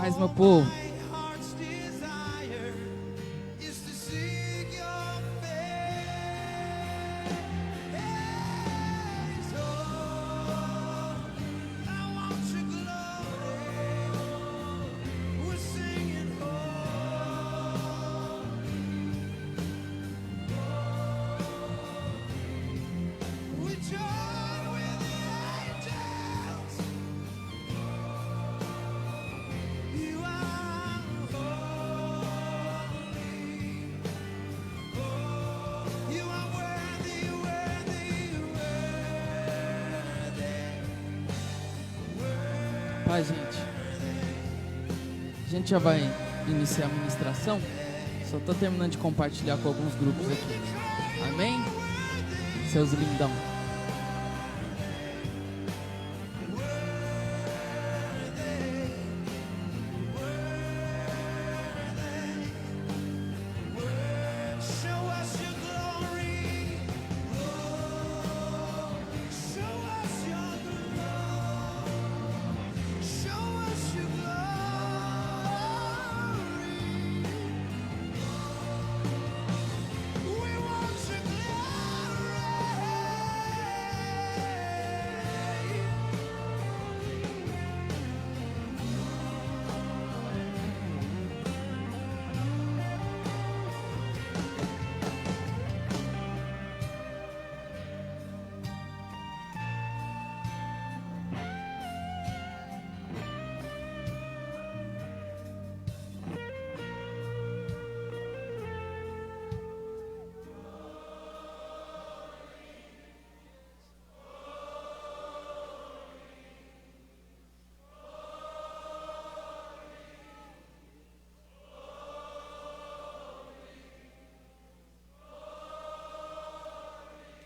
Paz, meu povo. Pai, gente, a gente já vai iniciar a ministração. Só estou terminando de compartilhar com alguns grupos aqui. Amém? Seus lindão.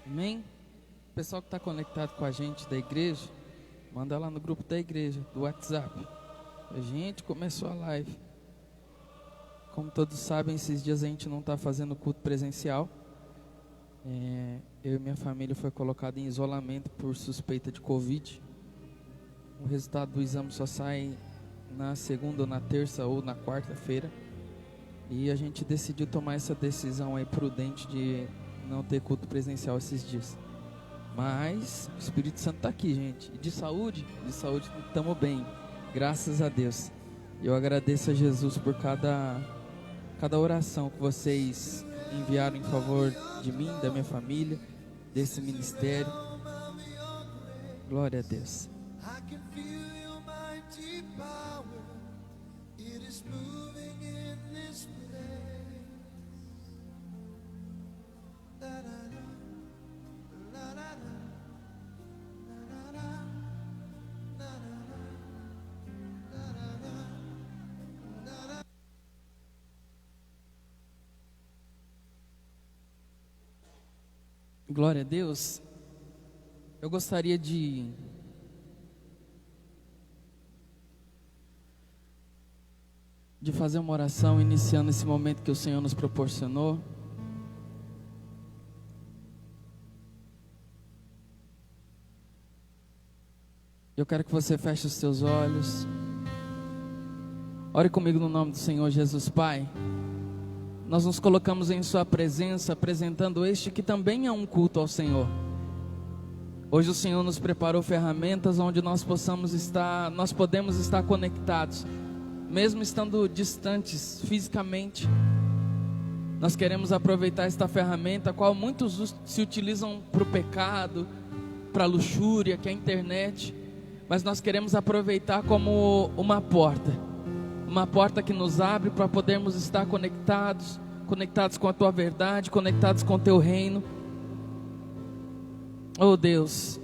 Amém? O pessoal que está conectado com a gente da igreja, manda lá no grupo da igreja, do WhatsApp. A gente começou a live. Como todos sabem, esses dias a gente não está fazendo culto presencial. Eu e minha família foi colocado em isolamento por suspeita de Covid. O resultado do exame só sai na segunda, ou na terça, ou na quarta-feira. E a gente decidiu tomar essa decisão aí prudente de não ter culto presencial esses dias. Mas o Espírito Santo está aqui, gente. E de saúde estamos bem, graças a Deus. Eu agradeço a Jesus por cada oração que vocês enviaram em favor de mim, da minha família, desse ministério. Glória a Deus. Glória a Deus. Eu gostaria de fazer uma oração iniciando esse momento que o Senhor nos proporcionou. Eu quero que você feche os seus olhos. Ore comigo no nome do Senhor Jesus. Pai, nós nos colocamos em sua presença, apresentando este que também é um culto ao Senhor. Hoje o Senhor nos preparou ferramentas onde nós podemos estar conectados, mesmo estando distantes fisicamente. Nós queremos aproveitar esta ferramenta, a qual muitos se utilizam para o pecado, para a luxúria, que é a internet. Mas nós queremos aproveitar como uma porta que nos abre para podermos estar conectados com a Tua verdade, conectados com o Teu reino. Oh Deus,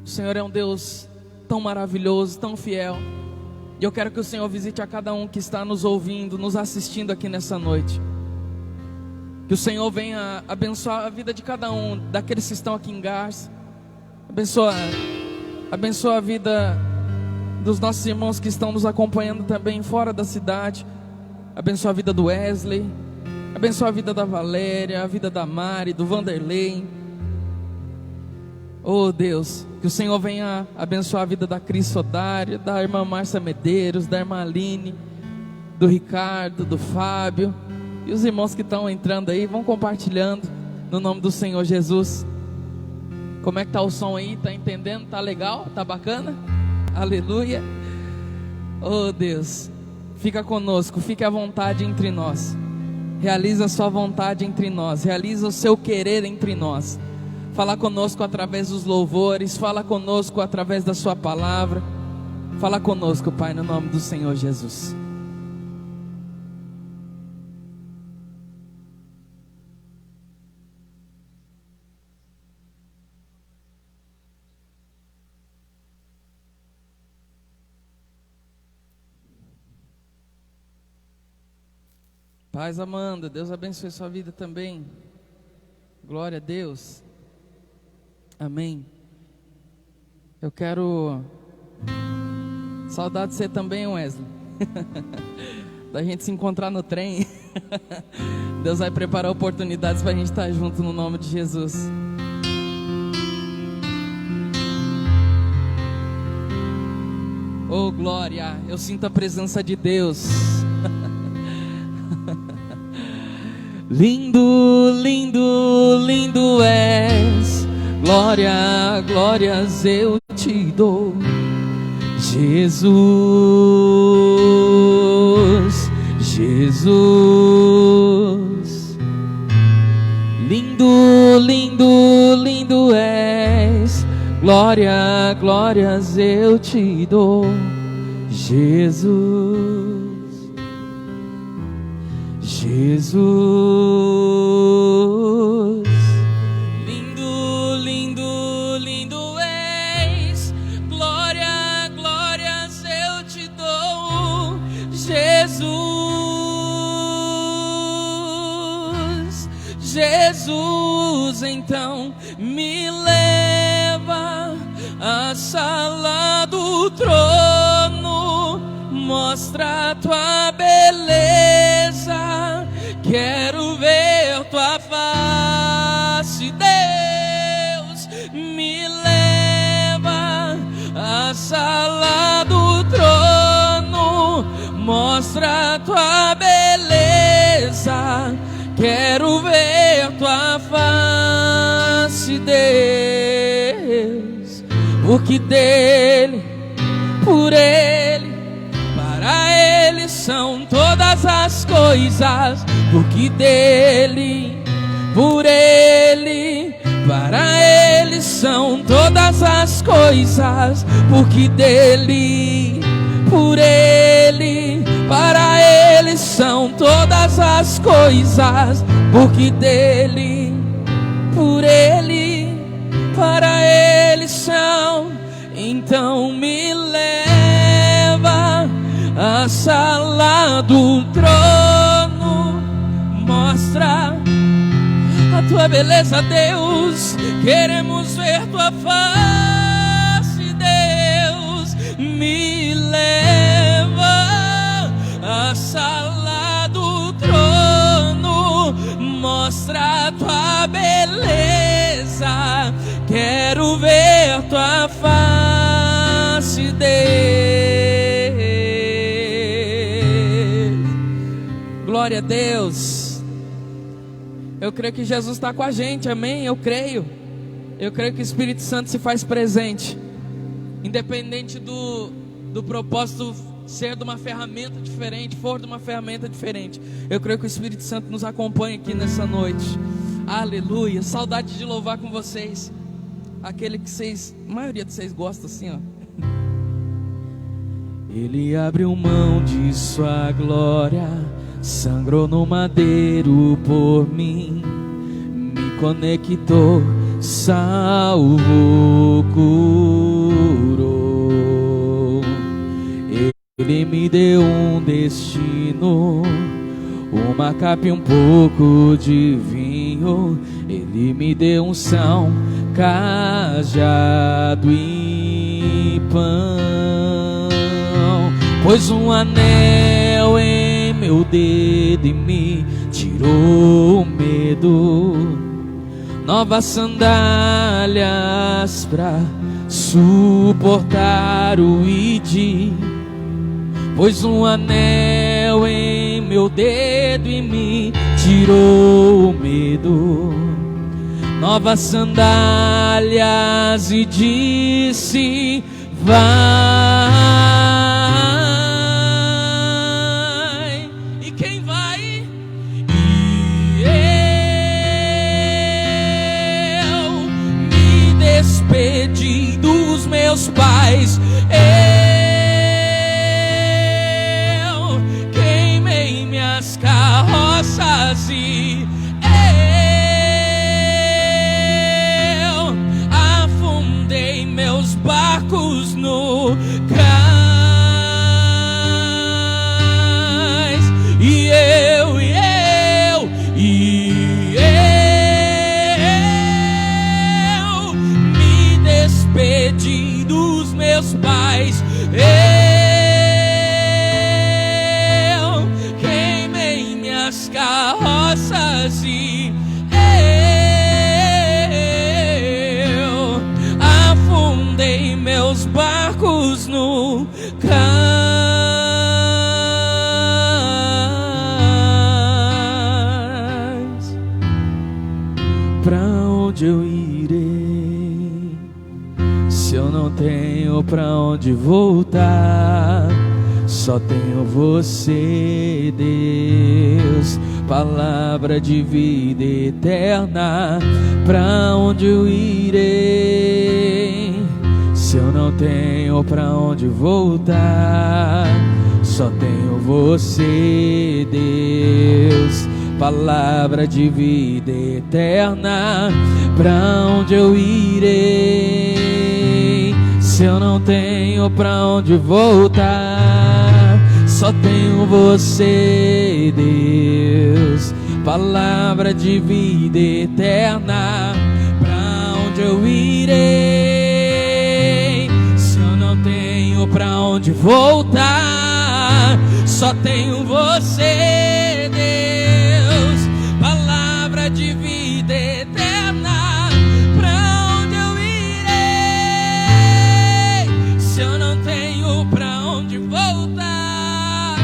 o Senhor é um Deus tão maravilhoso, tão fiel. E eu quero que o Senhor visite a cada um que está nos ouvindo, nos assistindo aqui nessa noite. Que o Senhor venha abençoar a vida de cada um, daqueles que estão aqui em Garça. Abençoa a vida dos nossos irmãos que estão nos acompanhando também fora da cidade. Abençoa a vida do Wesley. Abençoa a vida da Valéria, a vida da Mari, do Vanderlei. Oh Deus, Que o Senhor venha abençoar a vida da Cris Sodário, da irmã Márcia Medeiros, da irmã Aline, do Ricardo, do Fábio. E os irmãos que estão entrando aí, vão compartilhando no nome do Senhor Jesus. Como é que tá o som aí? Tá entendendo? Tá legal? Tá bacana? Aleluia. Oh Deus, fica conosco, fique à vontade entre nós. Realiza a sua vontade entre nós, realiza o seu querer entre nós. Fala conosco através dos louvores, fala conosco através da sua palavra. Fala conosco, Pai, no nome do Senhor Jesus. Paz, Amanda, Deus abençoe sua vida também. Glória a Deus. Amém. Eu quero saudar de você também, Wesley. Da gente se encontrar no trem. Deus vai preparar oportunidades para a gente estar junto no nome de Jesus. Oh glória, eu sinto a presença de Deus. Lindo, lindo, lindo és, glória, glórias eu te dou, Jesus, Jesus. Lindo, lindo, lindo és, glória, glórias eu te dou, Jesus. Jesus, lindo, lindo, lindo és, glória, glórias eu te dou, Jesus, Jesus, então me leva à sala do trono, mostra a tua beleza, quero ver tua face, Deus, me leva à sala do trono, mostra a tua beleza, quero ver tua face, Deus, porque dele, por ele, para ele são todas as coisas, porque dele, por ele, para ele são todas as coisas, porque dele, por ele, para ele são todas as coisas, porque dele, por ele, para ele são. Então me leva à sala do trono, mostra a tua beleza, Deus, queremos ver tua face, Deus, me leva à sala do trono, mostra a tua beleza, quero ver tua face, Deus. Glória a Deus. Eu creio que Jesus está com a gente, amém? Eu creio que o Espírito Santo se faz presente, independente do propósito ser de uma ferramenta diferente, for de uma ferramenta diferente. Eu creio que o Espírito Santo nos acompanha aqui nessa noite. Aleluia, saudade de louvar com vocês aquele que vocês, a maioria de vocês gosta assim, ó. Ele abriu mão de sua glória, sangrou no madeiro por mim, me conectou, salvou, curou. Ele me deu um destino, uma capa e um pouco de vinho. Ele me deu unção, cajado e pão. Pôs um anel em meu dedo e me tirou o medo. Novas sandálias pra suportar o ID, pôs um anel em meu dedo e me tirou o medo, novas sandálias e disse: vai. E quem vai? E eu me despedi dos meus pais, eu queimei minhas carroças e eu afundei meus barcos no cais. E eu me despedi dos meus pais, eu queimei minhas carroças e eu afundei meus barcos no cais. Pra onde eu irei se eu não tenho pra onde voltar? Só tenho você, Deus, palavra de vida eterna. Pra onde eu irei se eu não tenho pra onde voltar? Só tenho você, Deus, palavra de vida eterna. Pra onde eu irei se eu não tenho pra onde voltar? Só tenho você, Deus, palavra de vida eterna. Pra onde eu irei se eu não tenho pra onde voltar? Só tenho você, Deus, palavra de vida eterna. Pra onde eu irei se eu não tenho pra onde voltar?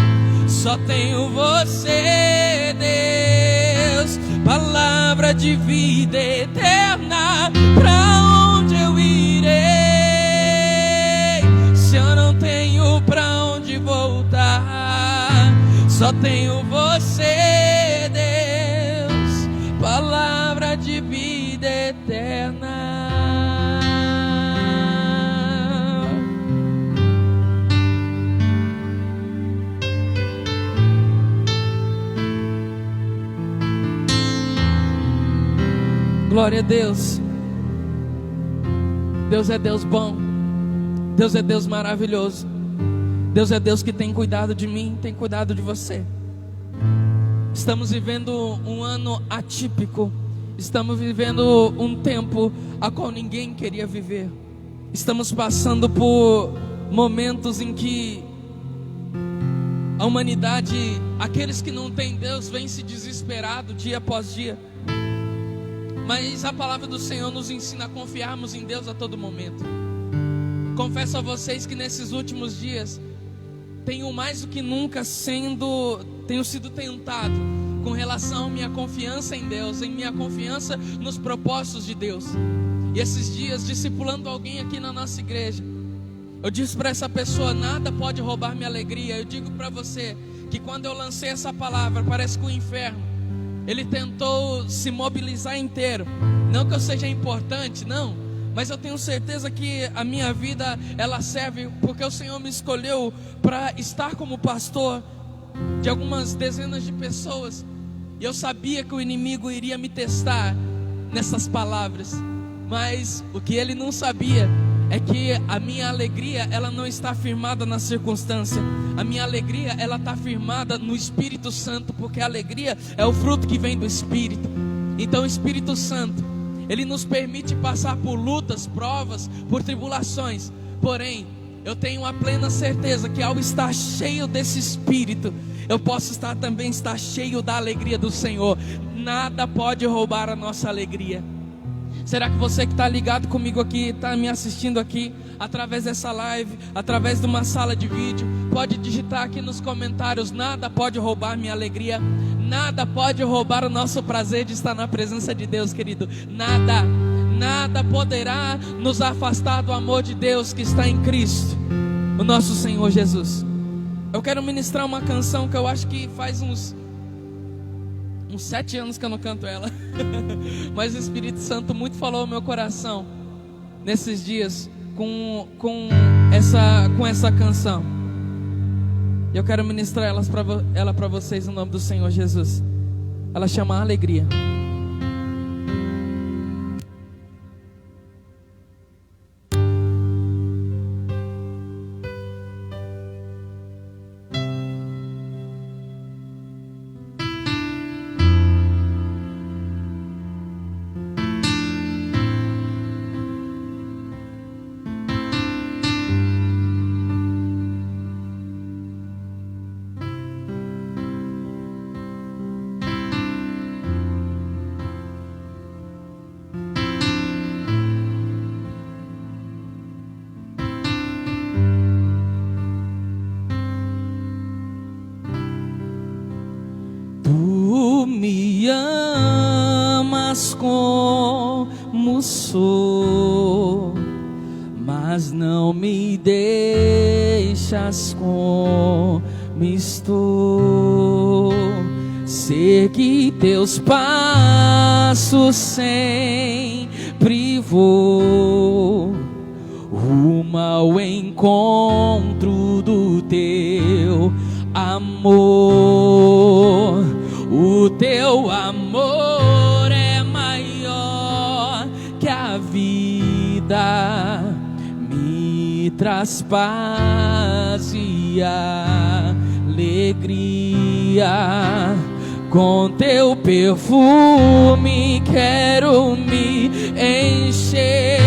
Só tenho você, Deus, palavra de vida eterna. Pra onde eu irei se eu não tenho pra onde voltar? Só tenho você, Deus, palavra de vida eterna. Glória a Deus. Deus é Deus bom, Deus é Deus maravilhoso, Deus é Deus que tem cuidado de mim, tem cuidado de você. Estamos vivendo um ano atípico, estamos vivendo um tempo a qual ninguém queria viver. Estamos passando por momentos em que a humanidade, aqueles que não têm Deus, vêm se desesperado dia após dia. Mas a palavra do Senhor nos ensina a confiarmos em Deus a todo momento. Confesso a vocês que nesses últimos dias tenho mais do que nunca tenho sido tentado com relação à minha confiança em Deus, em minha confiança nos propósitos de Deus. E esses dias, discipulando alguém aqui na nossa igreja, eu disse para essa pessoa: nada pode roubar minha alegria. Eu digo para você que quando eu lancei essa palavra, parece que o inferno, ele tentou se mobilizar inteiro. Não que eu seja importante, não, mas eu tenho certeza que a minha vida, ela serve porque o Senhor me escolheu para estar como pastor de algumas dezenas de pessoas. E eu sabia que o inimigo iria me testar nessas palavras, mas o que ele não sabia é que a minha alegria, ela não está firmada na circunstância. A minha alegria, ela está firmada no Espírito Santo, porque a alegria é o fruto que vem do Espírito. Então o Espírito Santo, ele nos permite passar por lutas, provas, por tribulações. Porém, eu tenho a plena certeza que ao estar cheio desse Espírito, eu posso também estar cheio da alegria do Senhor. Nada pode roubar a nossa alegria. Será que você que está ligado comigo aqui, está me assistindo aqui, através dessa live, através de uma sala de vídeo, pode digitar aqui nos comentários: nada pode roubar minha alegria, nada pode roubar o nosso prazer de estar na presença de Deus, querido. Nada poderá nos afastar do amor de Deus que está em Cristo, o nosso Senhor Jesus. Eu quero ministrar uma canção que eu acho que faz uns 7 anos que eu não canto ela. Mas o Espírito Santo muito falou ao meu coração nesses dias com essa canção. Eu quero ministrar ela para vocês no nome do Senhor Jesus. Ela chama Alegria. Me amas como sou, mas não me deixas como estou. Segui teus passos, sempre vou rumo ao encontro do teu amor. O teu amor é maior que a vida, me traz paz e alegria. Com teu perfume quero me encher,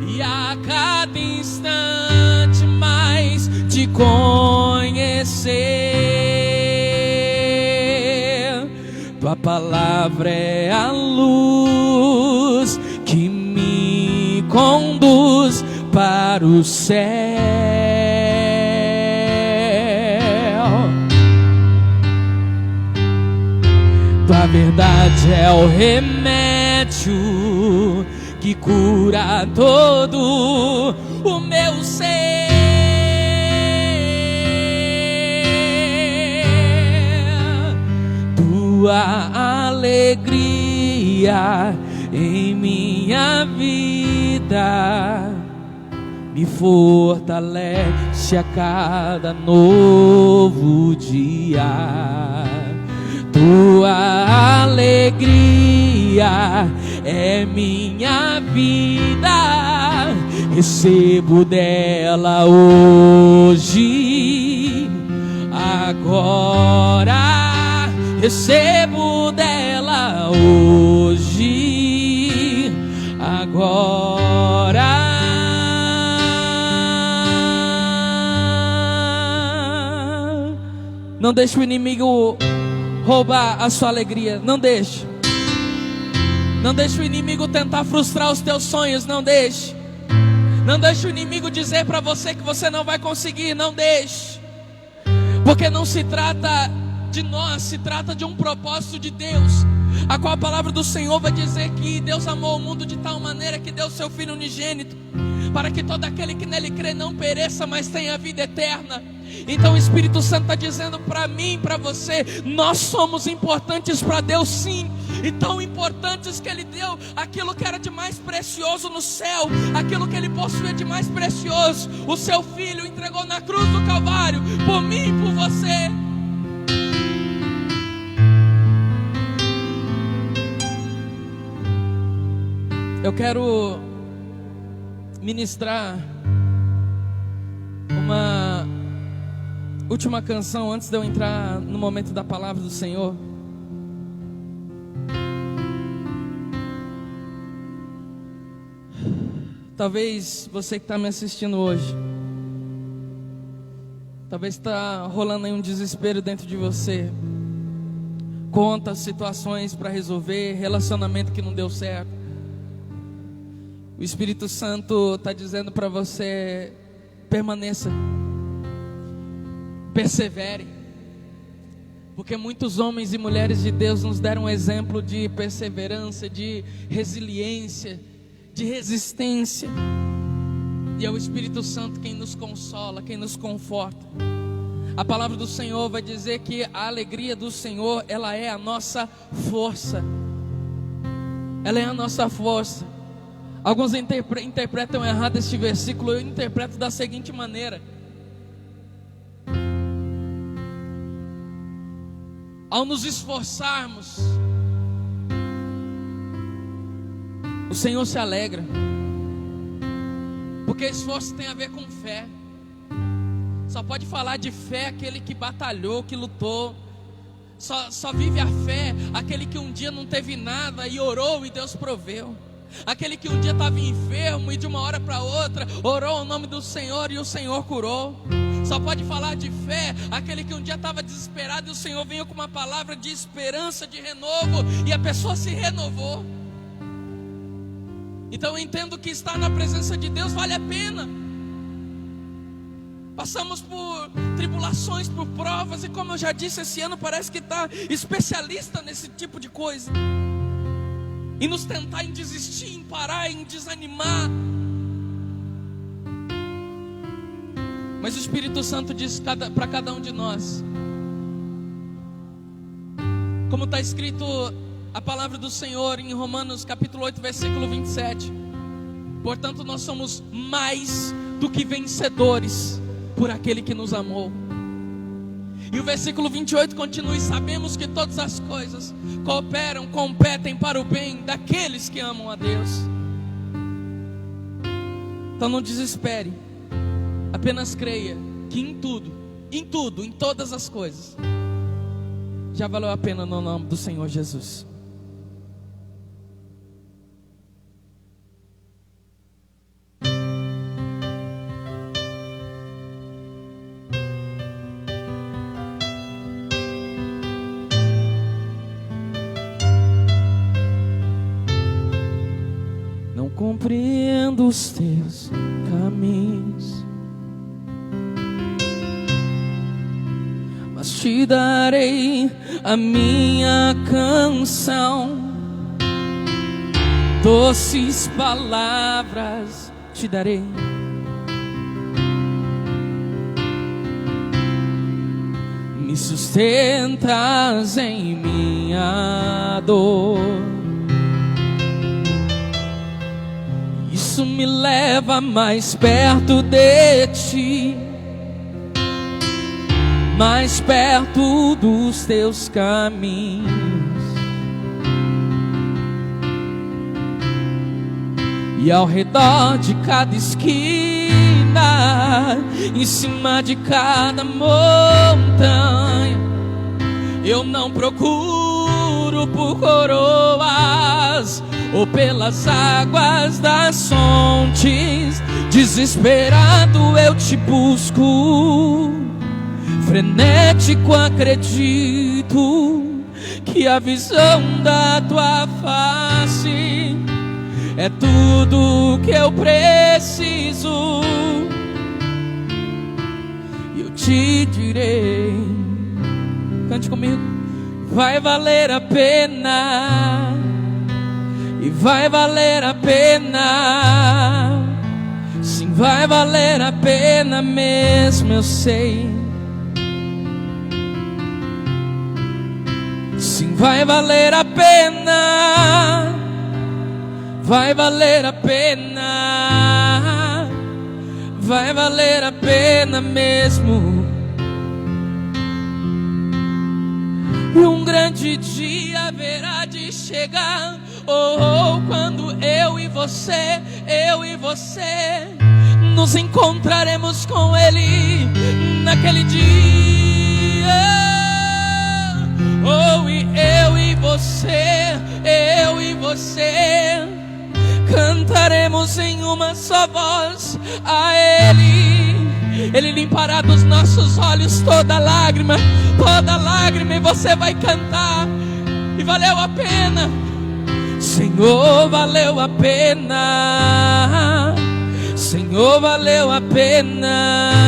e a cada instante mais te conhecer. Tua palavra é a luz que me conduz para o céu. Tua verdade é o remédio que cura todo o meu ser. Tua alegria em minha vida me fortalece a cada novo dia. Tua alegria é minha vida, recebo dela hoje, agora. Recebo dela hoje, agora. Não deixe o inimigo roubar a sua alegria. Não deixe. Não deixe o inimigo tentar frustrar os teus sonhos. Não deixe. Não deixe o inimigo dizer para você que você não vai conseguir. Não deixe. Porque não se trata de nós, se trata de um propósito de Deus, a qual a palavra do Senhor vai dizer que Deus amou o mundo de tal maneira que deu seu Filho unigênito, para que todo aquele que nele crê não pereça, mas tenha vida eterna. Então o Espírito Santo está dizendo para mim e para você: nós somos importantes para Deus, sim, e tão importantes que Ele deu aquilo que era de mais precioso no céu, aquilo que Ele possuía de mais precioso, o seu Filho entregou na cruz do Calvário, por mim e por você. Eu quero ministrar uma última canção antes de eu entrar no momento da palavra do Senhor. Talvez você que está me assistindo hoje, talvez está rolando aí um desespero dentro de você, contas, situações para resolver, relacionamento que não deu certo. O Espírito Santo está dizendo para você: permaneça, persevere, porque muitos homens e mulheres de Deus nos deram um exemplo de perseverança, de resiliência, de resistência. E é o Espírito Santo quem nos consola, quem nos conforta. A palavra do Senhor vai dizer que a alegria do Senhor, ela é a nossa força. Ela é a nossa força. Alguns interpretam errado este versículo. Eu interpreto da seguinte maneira: ao nos esforçarmos, o Senhor se alegra. Porque esforço tem a ver com fé. Só pode falar de fé aquele que batalhou, que lutou. Só vive a fé aquele que um dia não teve nada e orou e Deus proveu. Aquele que um dia estava enfermo e de uma hora para outra orou o nome do Senhor e o Senhor curou. Só pode falar de fé aquele que um dia estava desesperado e o Senhor veio com uma palavra de esperança, de renovo, e a pessoa se renovou. Então eu entendo que estar na presença de Deus vale a pena. Passamos por tribulações, por provas, e como eu já disse, esse ano parece que está especialista nesse tipo de coisa, em nos tentar em desistir, em parar, em desanimar. Mas o Espírito Santo diz para cada um de nós, como está escrito a palavra do Senhor em Romanos capítulo 8, versículo 27. Portanto, nós somos mais do que vencedores por aquele que nos amou. E o versículo 28 continua: e sabemos que todas as coisas cooperam, competem para o bem daqueles que amam a Deus. Então não desespere, apenas creia que em tudo, em todas as coisas, já valeu a pena no nome do Senhor Jesus. Compreendo os teus caminhos, mas te darei a minha canção. Doces palavras te darei, me sustentas em minha dor. Isso me leva mais perto de ti, mais perto dos teus caminhos. E ao redor de cada esquina, em cima de cada montanha, eu não procuro por coroas ou pelas águas das fontes. Desesperado eu te busco, frenético acredito que a visão da tua face é tudo que eu preciso. Eu te direi, cante comigo: vai valer a pena. E vai valer a pena, sim, vai valer a pena mesmo, eu sei. Sim, vai valer a pena, vai valer a pena, vai valer a pena mesmo. E um grande dia haverá de chegar, quando eu e você nos encontraremos com Ele naquele dia. E eu e você cantaremos em uma só voz a Ele, Ele limpará dos nossos olhos toda lágrima, e você vai cantar, e valeu a pena. Senhor, valeu a pena. Senhor, valeu a pena.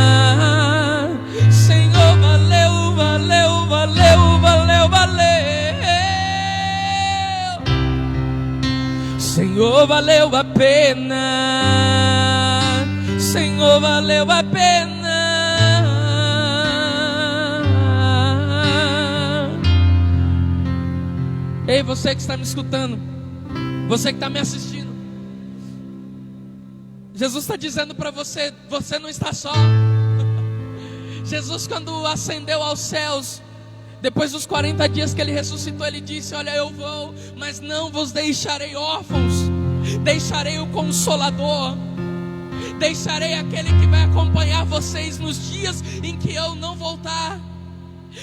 Senhor, valeu, valeu, valeu, valeu, valeu. Senhor, valeu a pena. Senhor, valeu a pena. Ei, você que está me escutando, você que está me assistindo, Jesus está dizendo para você: você não está só. Jesus, quando ascendeu aos céus, depois dos 40 dias que ele ressuscitou, ele disse: olha, eu vou, mas não vos deixarei órfãos, deixarei o Consolador, deixarei aquele que vai acompanhar vocês nos dias em que eu não voltar.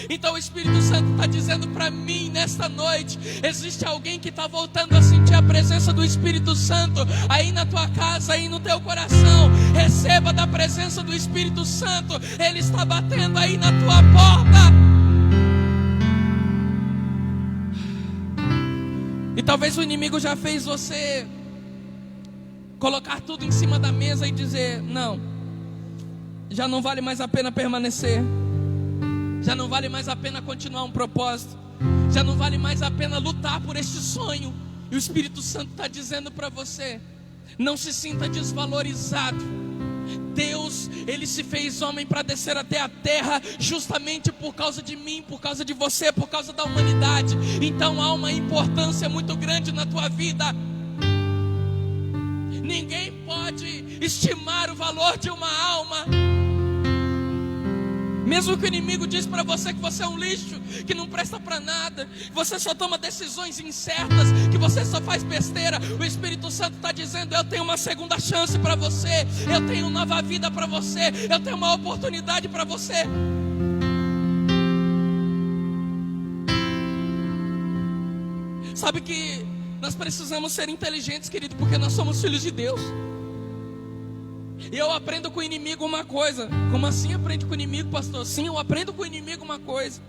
Então o Espírito Santo está dizendo para mim nesta noite: existe alguém que está voltando a sentir a presença do Espírito Santo aí na tua casa, aí no teu coração. Receba da presença do Espírito Santo. Ele está batendo aí na tua porta. E talvez o inimigo já fez você colocar tudo em cima da mesa e dizer: não, já não vale mais a pena permanecer, já não vale mais a pena continuar um propósito, já não vale mais a pena lutar por este sonho. E o Espírito Santo está dizendo para você: não se sinta desvalorizado. Deus, Ele se fez homem para descer até a terra justamente por causa de mim, por causa de você, por causa da humanidade. Então há uma importância muito grande na tua vida. Ninguém pode estimar o valor de uma alma. Mesmo que o inimigo diz para você que você é um lixo, que não presta para nada, que você só toma decisões incertas, que você só faz besteira, o Espírito Santo está dizendo: eu tenho uma segunda chance para você, eu tenho nova vida para você, eu tenho uma oportunidade para você. Sabe que nós precisamos ser inteligentes, querido, porque nós somos filhos de Deus. E eu aprendo com o inimigo uma coisa. Como assim aprende com o inimigo, pastor? Sim, eu aprendo com o inimigo uma coisa.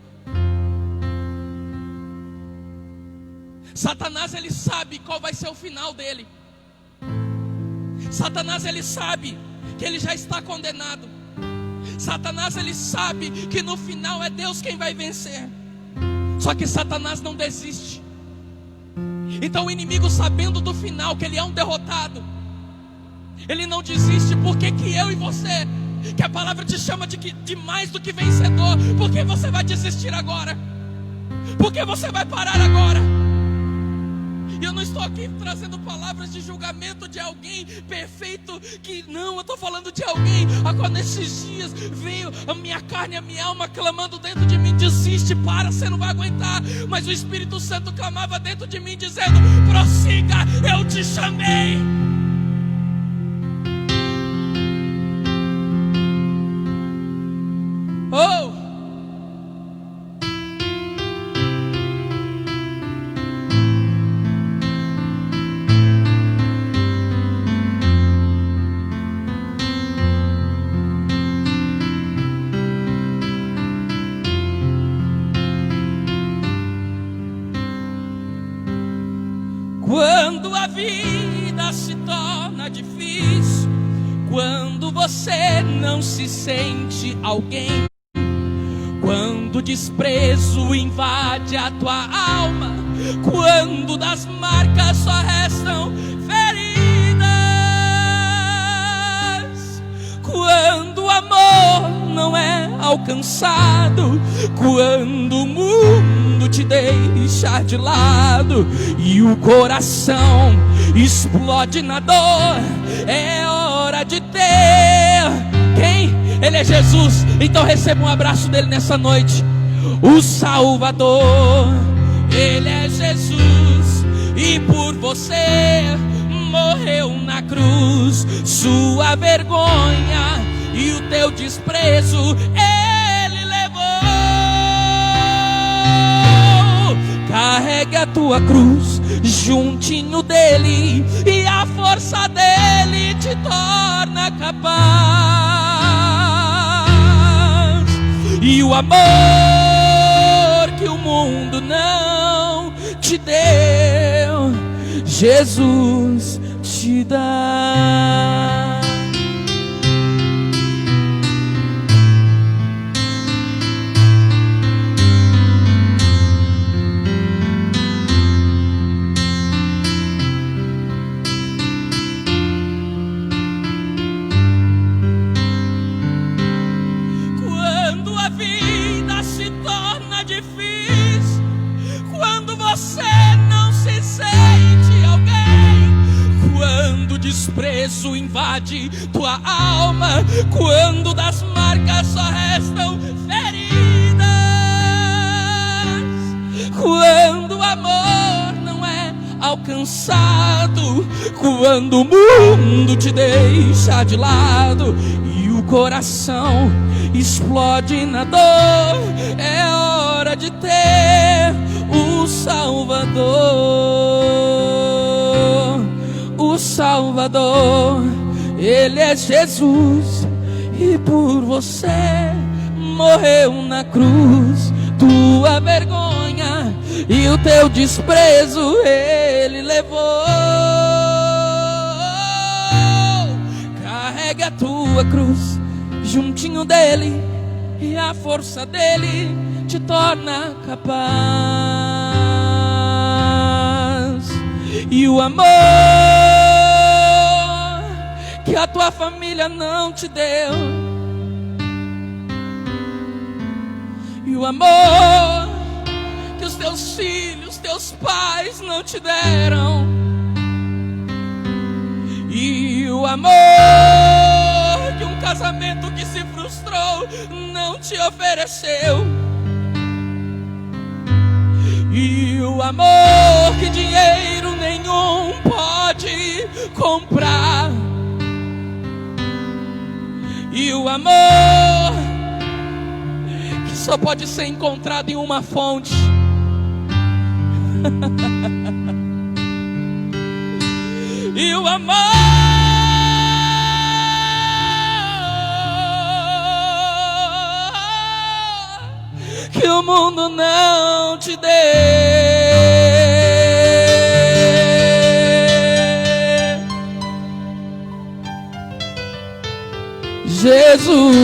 Satanás, ele sabe qual vai ser o final dele. Satanás, ele sabe que ele já está condenado. Satanás, ele sabe que no final é Deus quem vai vencer. Só que Satanás não desiste. Então o inimigo, sabendo do final, que ele é um derrotado, ele não desiste. Por que eu e você, que a palavra te chama de mais do que vencedor, por que você vai desistir agora? Por que você vai parar agora? E eu não estou aqui trazendo palavras de julgamento de alguém perfeito, que não, eu estou falando de alguém a qual nesses dias veio a minha carne e a minha alma clamando dentro de mim: desiste, para, você não vai aguentar. Mas o Espírito Santo clamava dentro de mim dizendo: prossiga, eu te chamei. Oh! Quando a vida se torna difícil, quando você não se sente alguém, quando o desprezo invade a tua alma, quando das marcas só restam feridas, quando o amor não é alcançado, quando o mundo te deixa de lado e o coração explode na dor, é hora de ter quem? Ele é Jesus. Então receba um abraço dele nessa noite. O Salvador, ele é Jesus, e por você morreu na cruz. Sua vergonha e o teu desprezo ele levou. Carregue a tua cruz juntinho dele, e a força dele te torna capaz. e o amor que o mundo não te deu, Jesus te dá. Quando a vida se torna difícil, quando você não se sente alguém, quando o desprezo invade tua alma, quando das marcas só restam feridas, quando o amor não é alcançado, quando o mundo te deixa de lado e o coração explode na dor, é hora de ter o Salvador. O Salvador, Ele é Jesus, e por você morreu na cruz. Tua vergonha e o teu desprezo Ele levou. Carrega a tua cruz juntinho dele, e a força dele te torna capaz. E o amor que a tua família não te deu, e o amor que os teus filhos, teus pais não te deram, e o amor que um casamento que se frustrou não te ofereceu, e o amor que dinheiro nenhum pode comprar, e o amor que só pode ser encontrado em uma fonte. E o amor que o mundo não te deu, Jesus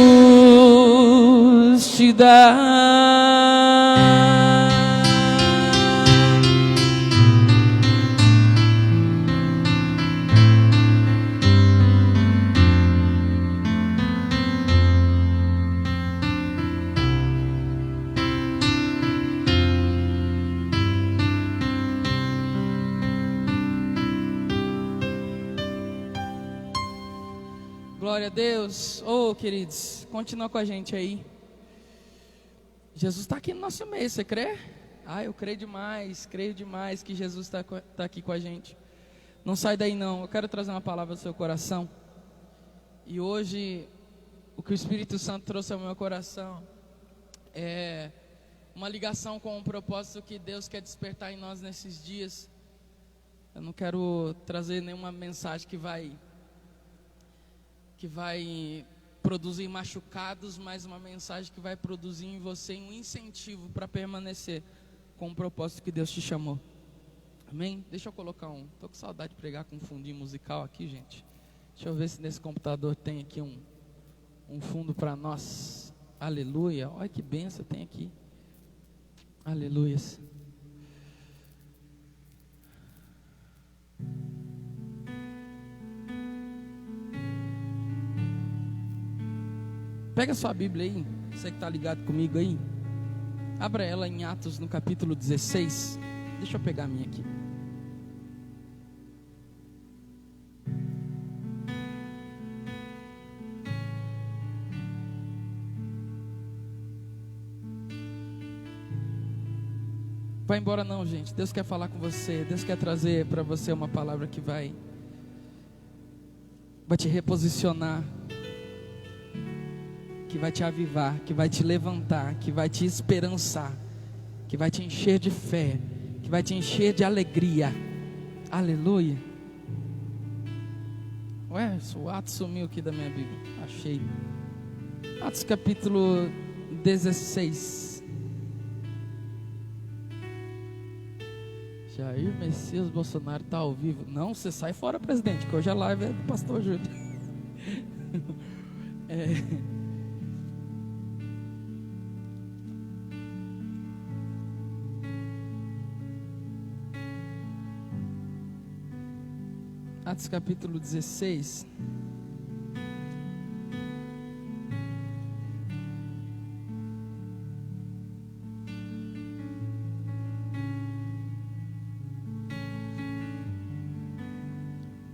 te dá. Glória a Deus. Oh, queridos, continua com a gente aí. Jesus está aqui no nosso meio, você crê? Eu creio demais que Jesus está aqui com a gente. Não sai daí não, eu quero trazer uma palavra do seu coração. E hoje, o que o Espírito Santo trouxe ao meu coração é uma ligação com um propósito que Deus quer despertar em nós nesses dias. Eu não quero trazer nenhuma mensagem que vai produzir machucados, mas uma mensagem que vai produzir em você um incentivo para permanecer com o propósito que Deus te chamou. Amém? Deixa eu colocar tô com saudade de pregar com um fundinho musical aqui, gente. Deixa eu ver se nesse computador tem aqui um fundo para nós. Aleluia, olha que benção tem aqui. Aleluias. Pega sua Bíblia aí, você que está ligado comigo aí. Abra ela em Atos no capítulo 16. Deixa eu pegar a minha aqui. Vai embora não, gente. Deus quer falar com você. Deus quer trazer para você uma palavra que vai te reposicionar, que vai te avivar, que vai te levantar, que vai te esperançar, que vai te encher de fé, que vai te encher de alegria. Aleluia. Ué, o Atos sumiu aqui da minha Bíblia. Achei. Atos capítulo 16. Jair Messias Bolsonaro está ao vivo. Não, você sai fora, presidente, que hoje a live é do pastor Júlio. Atos capítulo 16.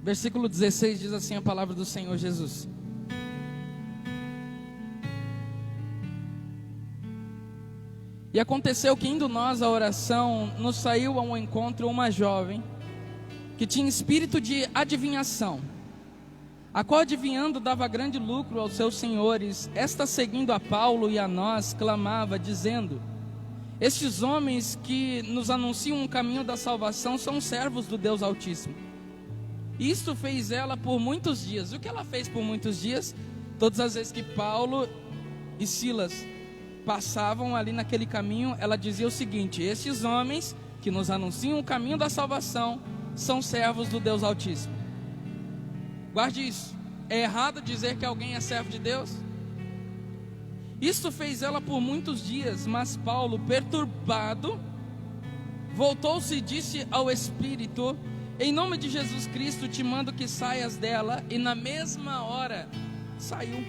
Versículo 16 diz assim a palavra do Senhor Jesus: E aconteceu que, indo nós à oração, nos saiu ao encontro uma jovem que tinha espírito de adivinhação, a qual, adivinhando, dava grande lucro aos seus senhores. Esta, seguindo a Paulo e a nós, clamava, dizendo: Estes homens que nos anunciam um caminho da salvação são servos do Deus Altíssimo. Isto fez ela por muitos dias. O que ela fez por muitos dias? Todas as vezes que Paulo e Silas passavam ali naquele caminho, ela dizia o seguinte: estes homens que nos anunciam o caminho da salvação são servos do Deus Altíssimo. Guarde isso. É errado dizer que alguém é servo de Deus? Isto fez ela por muitos dias, mas Paulo, perturbado, voltou-se e disse ao Espírito: Em nome de Jesus Cristo te mando que saias dela. E na mesma hora saiu.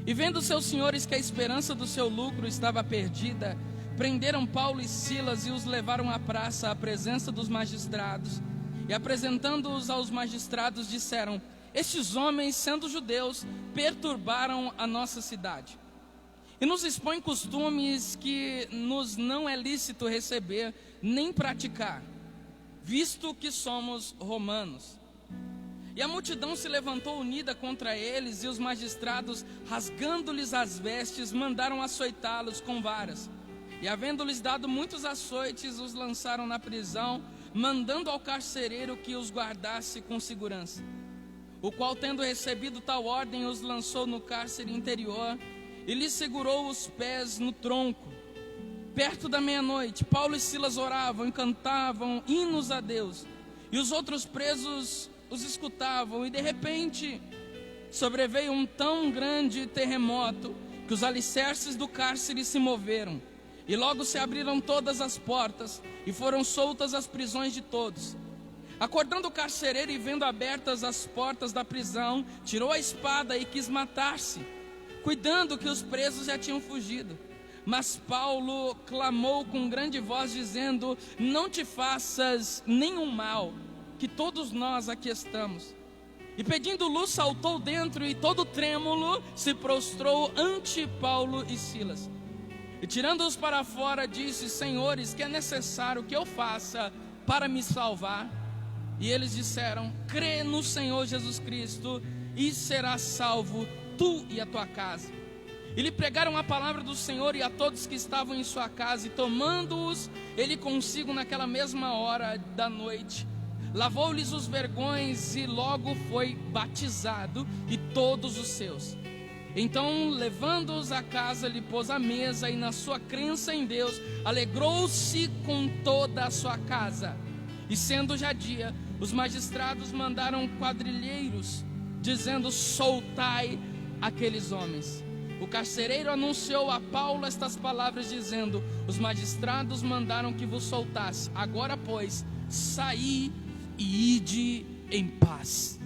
E vendo seus senhores que a esperança do seu lucro estava perdida, prenderam Paulo e Silas e os levaram à praça, à presença dos magistrados. E apresentando-os aos magistrados, disseram: Estes homens, sendo judeus, perturbaram a nossa cidade e nos expõem costumes que nos não é lícito receber nem praticar, visto que somos romanos. E a multidão se levantou unida contra eles, e os magistrados, rasgando-lhes as vestes, mandaram açoitá-los com varas. E havendo-lhes dado muitos açoites, os lançaram na prisão, mandando ao carcereiro que os guardasse com segurança. O qual, tendo recebido tal ordem, os lançou no cárcere interior e lhes segurou os pés no tronco. Perto da meia-noite, Paulo e Silas oravam e cantavam hinos a Deus, e os outros presos os escutavam. E de repente sobreveio um tão grande terremoto que os alicerces do cárcere se moveram, e logo se abriram todas as portas e foram soltas as prisões de todos. Acordando o carcereiro e vendo abertas as portas da prisão, tirou a espada e quis matar-se, cuidando que os presos já tinham fugido. Mas Paulo clamou com grande voz, dizendo: Não te faças nenhum mal, que todos nós aqui estamos. E pedindo luz, saltou dentro e todo trêmulo se prostrou ante Paulo e Silas. E tirando-os para fora, disse: Senhores, que é necessário que eu faça para me salvar? E eles disseram: Crê no Senhor Jesus Cristo e serás salvo, tu e a tua casa. E lhe pregaram a palavra do Senhor e a todos que estavam em sua casa. E tomando-os ele consigo naquela mesma hora da noite, lavou-lhes os vergões e logo foi batizado, e todos os seus. Então, levando-os à casa, lhe pôs a mesa, e na sua crença em Deus alegrou-se com toda a sua casa. E sendo já dia, os magistrados mandaram quadrilheiros, dizendo: Soltai aqueles homens. O carcereiro anunciou a Paulo estas palavras, dizendo: Os magistrados mandaram que vos soltasse. Agora, pois, saí e ide em paz.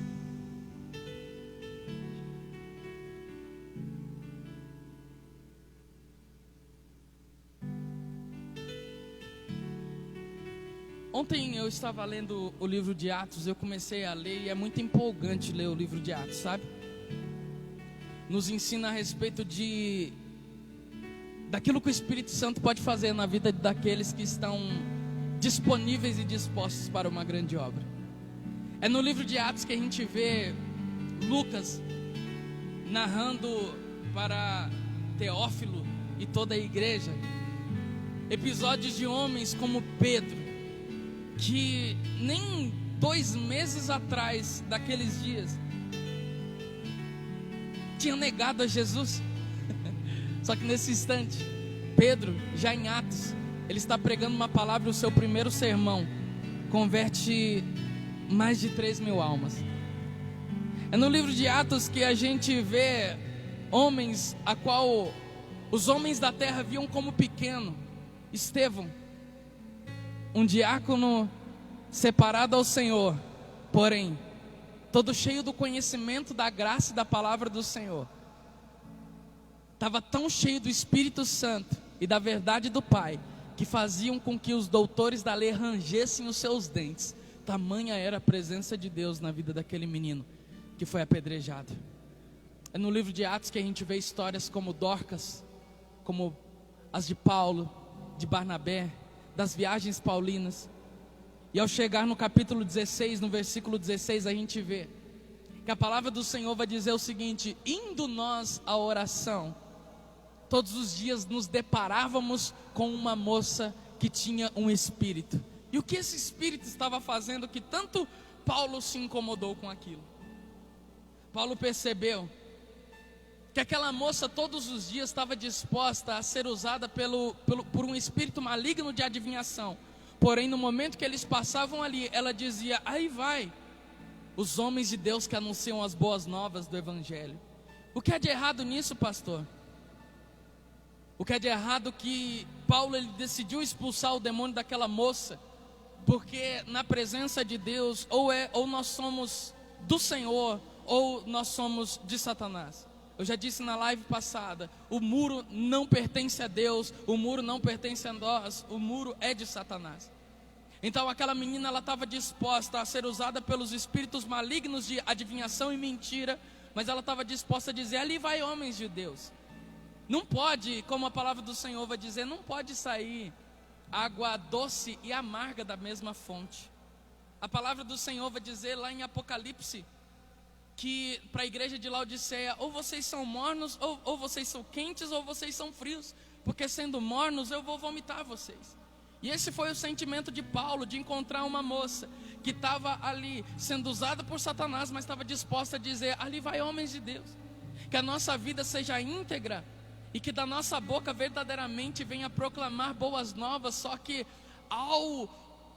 Ontem eu estava lendo o livro de Atos, eu comecei a ler e é muito empolgante ler o livro de Atos, sabe? Nos ensina a respeito daquilo que o Espírito Santo pode fazer na vida daqueles que estão disponíveis e dispostos para uma grande obra. É no livro de Atos que a gente vê Lucas narrando para Teófilo e toda a igreja episódios de homens como Pedro, que nem 2 meses atrás daqueles dias tinha negado a Jesus. Só que nesse instante, Pedro, já em Atos, ele está pregando uma palavra, o seu primeiro sermão converte mais de 3.000 almas. É no livro de Atos que a gente vê homens a qual os homens da terra viam como pequeno. Estevão, um diácono separado ao Senhor, porém todo cheio do conhecimento da graça e da palavra do Senhor. Estava tão cheio do Espírito Santo e da verdade do Pai, que faziam com que os doutores da lei rangessem os seus dentes. Tamanha era a presença de Deus na vida daquele menino que foi apedrejado. É no livro de Atos que a gente vê histórias como Dorcas, como as de Paulo, de Barnabé, das viagens paulinas. E ao chegar no capítulo 16, no versículo 16, a gente vê que a palavra do Senhor vai dizer o seguinte: indo nós à oração, todos os dias nos deparávamos com uma moça que tinha um espírito. E o que esse espírito estava fazendo que tanto Paulo se incomodou com aquilo? Paulo percebeu que aquela moça todos os dias estava disposta a ser usada por um espírito maligno de adivinhação. Porém, no momento que eles passavam ali, ela dizia: aí vai os homens de Deus que anunciam as boas novas do Evangelho. O que é de errado nisso, pastor? O que é de errado que Paulo ele decidiu expulsar o demônio daquela moça, porque na presença de Deus ou nós somos do Senhor ou nós somos de Satanás. Eu já disse na live passada, o muro não pertence a Deus, o muro não pertence a nós, o muro é de Satanás. Então aquela menina, ela estava disposta a ser usada pelos espíritos malignos de adivinhação e mentira, mas ela estava disposta a dizer: ali vai homens de Deus. Não pode, como a palavra do Senhor vai dizer, não pode sair água doce e amarga da mesma fonte. A palavra do Senhor vai dizer lá em Apocalipse, que para a igreja de Laodiceia: ou vocês são mornos, ou vocês são quentes, ou vocês são frios, porque sendo mornos eu vou vomitar vocês. E esse foi o sentimento de Paulo, de encontrar uma moça que estava ali sendo usada por Satanás, mas estava disposta a dizer: ali vai homens de Deus. Que a nossa vida seja íntegra e que da nossa boca verdadeiramente venha proclamar boas novas. Só que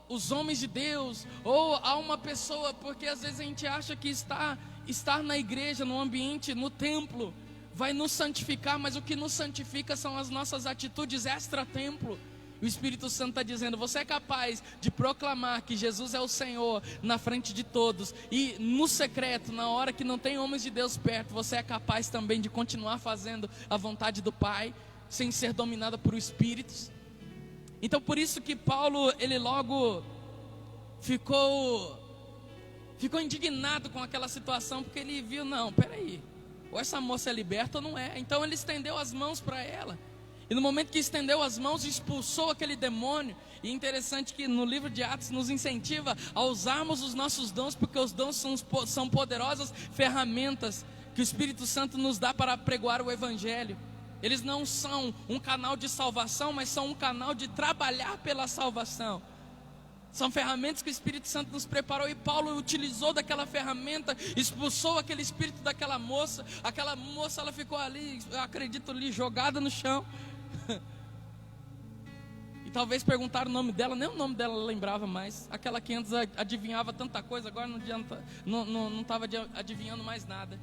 os homens de Deus, ou a uma pessoa, porque às vezes a gente acha que estar na igreja, no ambiente, no templo, vai nos santificar, mas o que nos santifica são as nossas atitudes extra-templo. O Espírito Santo está dizendo: você é capaz de proclamar que Jesus é o Senhor na frente de todos, e no secreto, na hora que não tem homens de Deus perto, você é capaz também de continuar fazendo a vontade do Pai, sem ser dominada por espíritos. Então por isso que Paulo, ele logo ficou indignado com aquela situação, porque ele viu: não, peraí, ou essa moça é liberta ou não é. Então ele estendeu as mãos para ela, e no momento que estendeu as mãos, expulsou aquele demônio. E é interessante que no livro de Atos nos incentiva a usarmos os nossos dons, porque os dons são poderosas ferramentas que o Espírito Santo nos dá para pregoar o Evangelho. Eles não são um canal de salvação, mas são um canal de trabalhar pela salvação. São ferramentas que o Espírito Santo nos preparou, e Paulo utilizou daquela ferramenta, expulsou aquele espírito daquela moça. Aquela moça, ela ficou ali, eu acredito ali, jogada no chão. E talvez perguntaram o nome dela, nem o nome dela ela lembrava mais. Aquela que antes adivinhava tanta coisa, agora não estava adivinhando mais nada.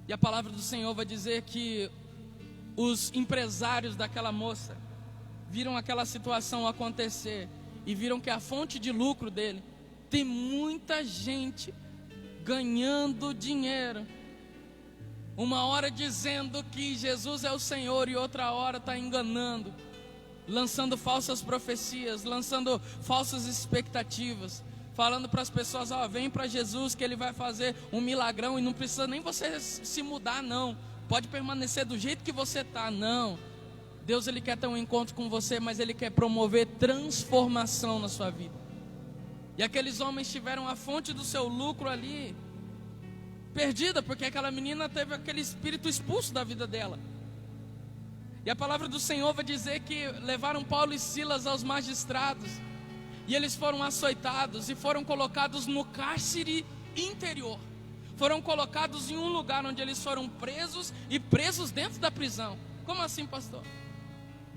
E a palavra do Senhor vai dizer que os empresários daquela moça viram aquela situação acontecer e viram que a fonte de lucro dele, tem muita gente ganhando dinheiro, uma hora dizendo que Jesus é o Senhor e outra hora está enganando, lançando falsas profecias, lançando falsas expectativas, falando para as pessoas: vem para Jesus que Ele vai fazer um milagrão, e não precisa nem você se mudar não, pode permanecer do jeito que você está. Não, Deus ele quer ter um encontro com você, mas Ele quer promover transformação na sua vida. E aqueles homens tiveram a fonte do seu lucro ali perdida, porque aquela menina teve aquele espírito expulso da vida dela. E a palavra do Senhor vai dizer que levaram Paulo e Silas aos magistrados, e eles foram açoitados e foram colocados no cárcere interior. Foram colocados em um lugar onde eles foram presos, e presos dentro da prisão. Como assim, pastor?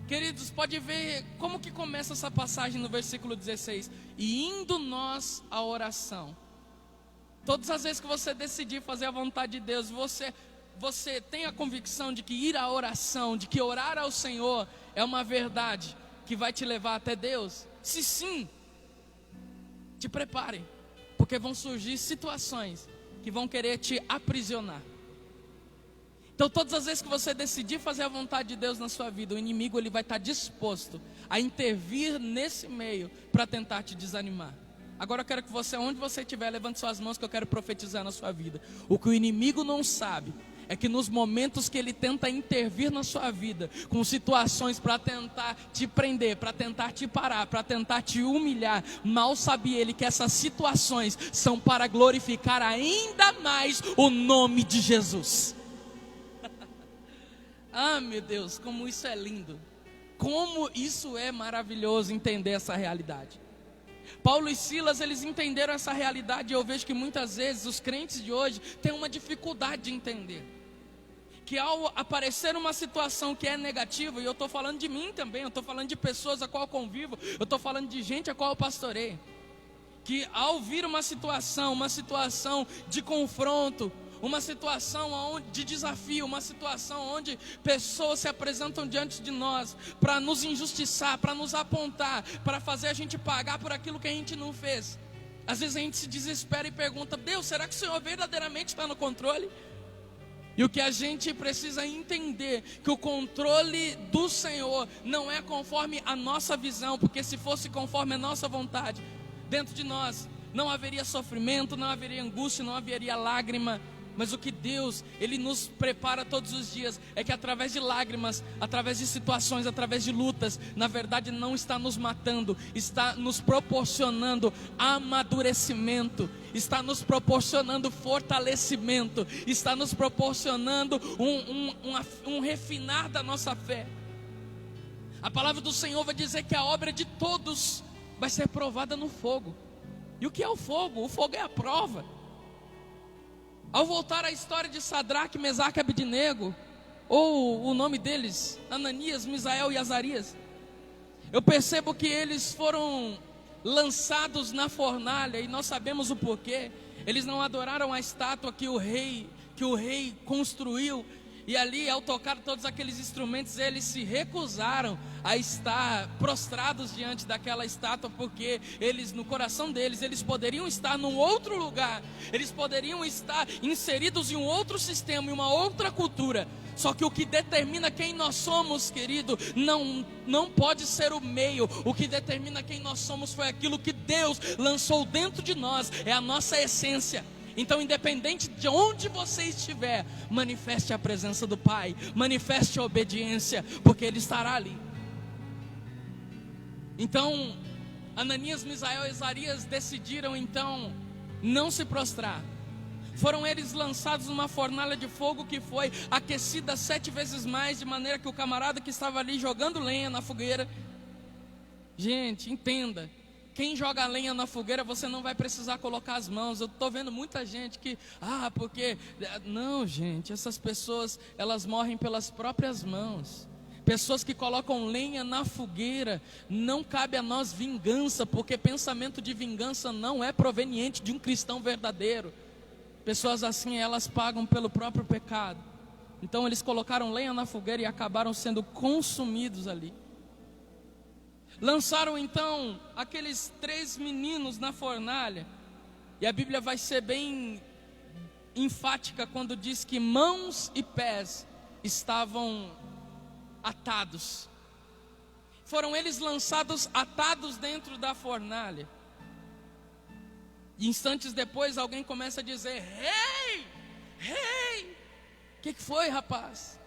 Queridos, pode ver como que começa essa passagem no versículo 16. E indo nós à oração. Todas as vezes que você decidir fazer a vontade de Deus, você tem a convicção de que ir à oração, de que orar ao Senhor é uma verdade que vai te levar até Deus? Se sim, te prepare, porque vão surgir situações que vão querer te aprisionar. Então todas as vezes que você decidir fazer a vontade de Deus na sua vida, o inimigo ele vai estar disposto a intervir nesse meio para tentar te desanimar. Agora eu quero que você, onde você estiver, levante suas mãos, que eu quero profetizar na sua vida. O que o inimigo não sabe é que nos momentos que ele tenta intervir na sua vida, com situações para tentar te prender, para tentar te parar, para tentar te humilhar, mal sabe ele que essas situações são para glorificar ainda mais o nome de Jesus. Ah, meu Deus, como isso é lindo, como isso é maravilhoso entender essa realidade. Paulo e Silas, eles entenderam essa realidade, e eu vejo que muitas vezes os crentes de hoje têm uma dificuldade de entender. Que ao aparecer uma situação que é negativa, e eu estou falando de mim também, eu estou falando de pessoas a qual eu convivo, eu estou falando de gente a qual eu pastorei, que ao vir uma situação de confronto, uma situação de desafio, uma situação onde pessoas se apresentam diante de nós para nos injustiçar, para nos apontar, para fazer a gente pagar por aquilo que a gente não fez. Às vezes a gente se desespera e pergunta: Deus, será que o Senhor verdadeiramente está no controle? E o que a gente precisa entender, que o controle do Senhor não é conforme a nossa visão, porque se fosse conforme a nossa vontade, dentro de nós não haveria sofrimento, não haveria angústia, não haveria lágrima. Mas o que Deus, Ele nos prepara todos os dias, é que através de lágrimas, através de situações, através de lutas, na verdade não está nos matando, está nos proporcionando amadurecimento, está nos proporcionando fortalecimento, está nos proporcionando um refinar da nossa fé. A palavra do Senhor vai dizer que a obra de todos vai ser provada no fogo. E o que é o fogo? O fogo é a prova. Ao voltar à história de Sadraque, Mesaque e Abednego, ou o nome deles, Ananias, Misael e Azarias, eu percebo que eles foram lançados na fornalha, e nós sabemos o porquê. Eles não adoraram a estátua que o rei construiu, e ali, ao tocar todos aqueles instrumentos, eles se recusaram a estar prostrados diante daquela estátua, porque eles, no coração deles, eles poderiam estar num outro lugar, eles poderiam estar inseridos em um outro sistema, em uma outra cultura. Só que o que determina quem nós somos, querido, não pode ser o meio. O que determina quem nós somos foi aquilo que Deus lançou dentro de nós, é a nossa essência. Então, independente de onde você estiver, manifeste a presença do Pai, manifeste a obediência, porque Ele estará ali. Então, Ananias, Misael e Azarias decidiram então não se prostrar. Foram eles lançados numa fornalha de fogo que foi aquecida 7 vezes mais, de maneira que o camarada que estava ali jogando lenha na fogueira, gente, entenda, quem joga lenha na fogueira, você não vai precisar colocar as mãos. Eu estou vendo muita gente que, porque... Não, gente, essas pessoas, elas morrem pelas próprias mãos. Pessoas que colocam lenha na fogueira, não cabe a nós vingança, porque pensamento de vingança não é proveniente de um cristão verdadeiro. Pessoas assim, elas pagam pelo próprio pecado. Então eles colocaram lenha na fogueira e acabaram sendo consumidos ali. Lançaram então aqueles 3 meninos na fornalha, e a Bíblia vai ser bem enfática quando diz que mãos e pés estavam atados. Foram eles lançados atados dentro da fornalha. E instantes depois alguém começa a dizer: Rei, o que foi, rapaz?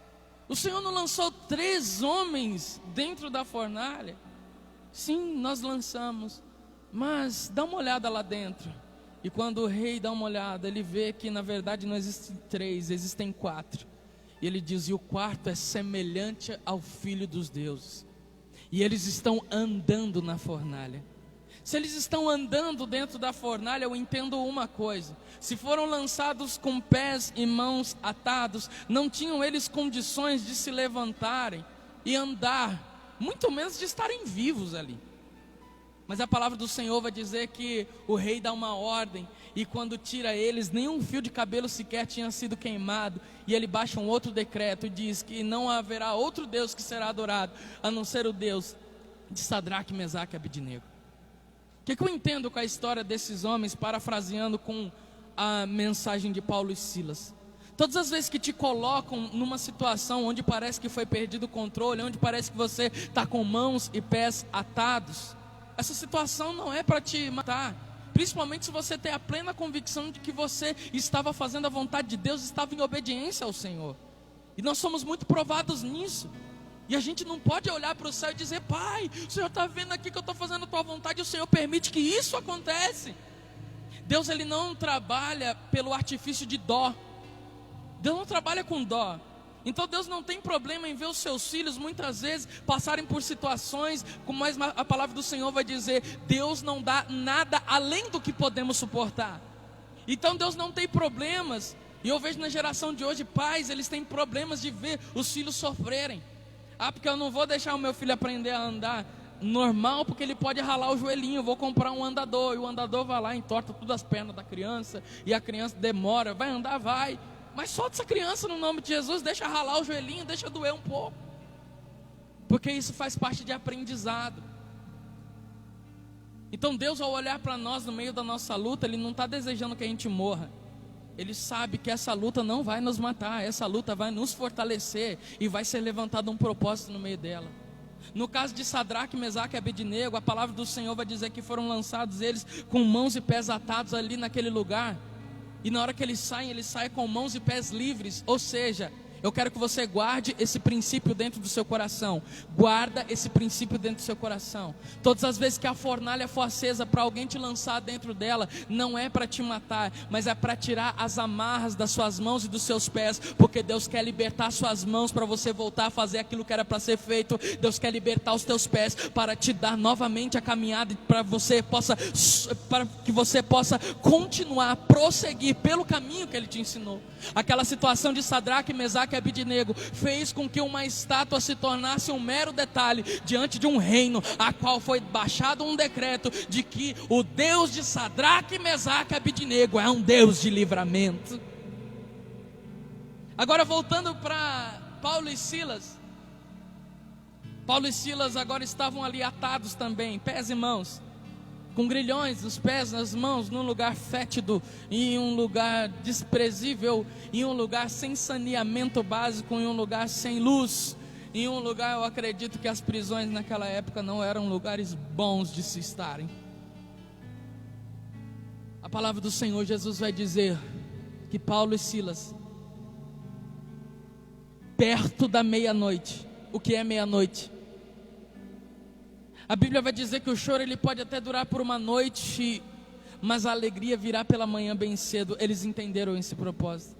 O Senhor não lançou 3 homens dentro da fornalha? Sim, nós lançamos, mas dá uma olhada lá dentro. E quando o rei dá uma olhada, ele vê que na verdade não existem 3, existem 4. E ele diz: e o quarto é semelhante ao Filho dos deuses. E eles estão andando na fornalha. Se eles estão andando dentro da fornalha, eu entendo uma coisa: se foram lançados com pés e mãos atados, não tinham eles condições de se levantarem e andar, muito menos de estarem vivos ali. Mas a palavra do Senhor vai dizer que o rei dá uma ordem, e quando tira eles, nenhum fio de cabelo sequer tinha sido queimado, e ele baixa um outro decreto e diz que não haverá outro Deus que será adorado, a não ser o Deus de Sadraque, Mesaque e Abednego. O que eu entendo com a história desses homens, parafraseando com a mensagem de Paulo e Silas? Todas as vezes que te colocam numa situação onde parece que foi perdido o controle, onde parece que você está com mãos e pés atados, essa situação não é para te matar, principalmente se você tem a plena convicção de que você estava fazendo a vontade de Deus, estava em obediência ao Senhor. E nós somos muito provados nisso. E a gente não pode olhar para o céu e dizer: Pai, o Senhor está vendo aqui que eu estou fazendo a tua vontade, e o Senhor permite que isso aconteça. Deus, Ele não trabalha pelo artifício de dó. Deus não trabalha com dó. Então Deus não tem problema em ver os seus filhos muitas vezes passarem por situações, como a palavra do Senhor vai dizer: Deus não dá nada além do que podemos suportar. Então Deus não tem problemas. E eu vejo na geração de hoje, pais, eles têm problemas de ver os filhos sofrerem. Ah, porque eu não vou deixar o meu filho aprender a andar normal, porque ele pode ralar o joelhinho. Eu vou comprar um andador, e o andador vai lá, entorta todas as pernas da criança, e a criança demora, vai andar, vai. Mas solta essa criança no nome de Jesus, deixa ralar o joelhinho, deixa doer um pouco. Porque isso faz parte de aprendizado. Então Deus, ao olhar para nós no meio da nossa luta, Ele não está desejando que a gente morra. Ele sabe que essa luta não vai nos matar, essa luta vai nos fortalecer, e vai ser levantado um propósito no meio dela. No caso de Sadraque, Mesaque e Abednego, a palavra do Senhor vai dizer que foram lançados eles com mãos e pés atados ali naquele lugar. E na hora que eles saem com mãos e pés livres. Ou seja, eu quero que você guarde esse princípio dentro do seu coração. Guarda esse princípio dentro do seu coração. Todas as vezes que a fornalha for acesa para alguém te lançar dentro dela, não é para te matar, mas é para tirar as amarras das suas mãos e dos seus pés. Porque Deus quer libertar suas mãos para você voltar a fazer aquilo que era para ser feito. Deus quer libertar os teus pés para te dar novamente a caminhada, para que você possa continuar, prosseguir pelo caminho que Ele te ensinou. Aquela situação de Sadraque, Mesaque e Abednego fez com que uma estátua se tornasse um mero detalhe diante de um reino, a qual foi baixado um decreto de que o Deus de Sadraque, Mesaque e Abednego é um Deus de livramento. Agora voltando para Paulo e Silas. Paulo e Silas agora estavam ali atados também, pés e mãos, com grilhões nos pés, nas mãos, num lugar fétido, em um lugar desprezível, em um lugar sem saneamento básico, em um lugar sem luz, em um lugar, eu acredito que as prisões naquela época não eram lugares bons de se estarem. A palavra do Senhor Jesus vai dizer que Paulo e Silas, perto da meia-noite. O que é meia-noite? A Bíblia vai dizer que o choro ele pode até durar por uma noite, mas a alegria virá pela manhã bem cedo. Eles entenderam esse propósito.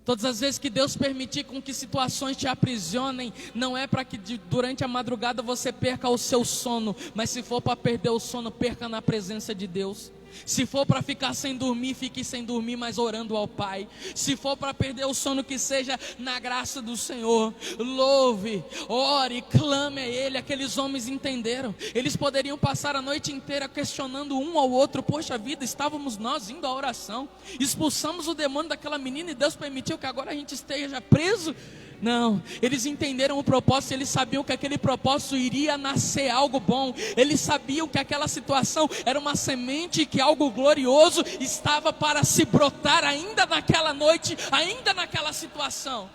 Todas as vezes que Deus permitir com que situações te aprisionem, não é para que durante a madrugada você perca o seu sono, mas se for para perder o sono, perca na presença de Deus. Se for para ficar sem dormir, fique sem dormir, mas orando ao Pai. Se for para perder o sono, que seja na graça do Senhor. Louve, ore, clame a Ele. Aqueles homens entenderam. Eles poderiam passar a noite inteira questionando um ao outro. Poxa vida, estávamos nós indo à oração, expulsamos o demônio daquela menina e Deus permitiu que agora a gente esteja preso. Não, eles entenderam o propósito. Eles sabiam que aquele propósito iria nascer algo bom. Eles sabiam que aquela situação era uma semente, que algo glorioso estava para se brotar ainda naquela noite, ainda naquela situação.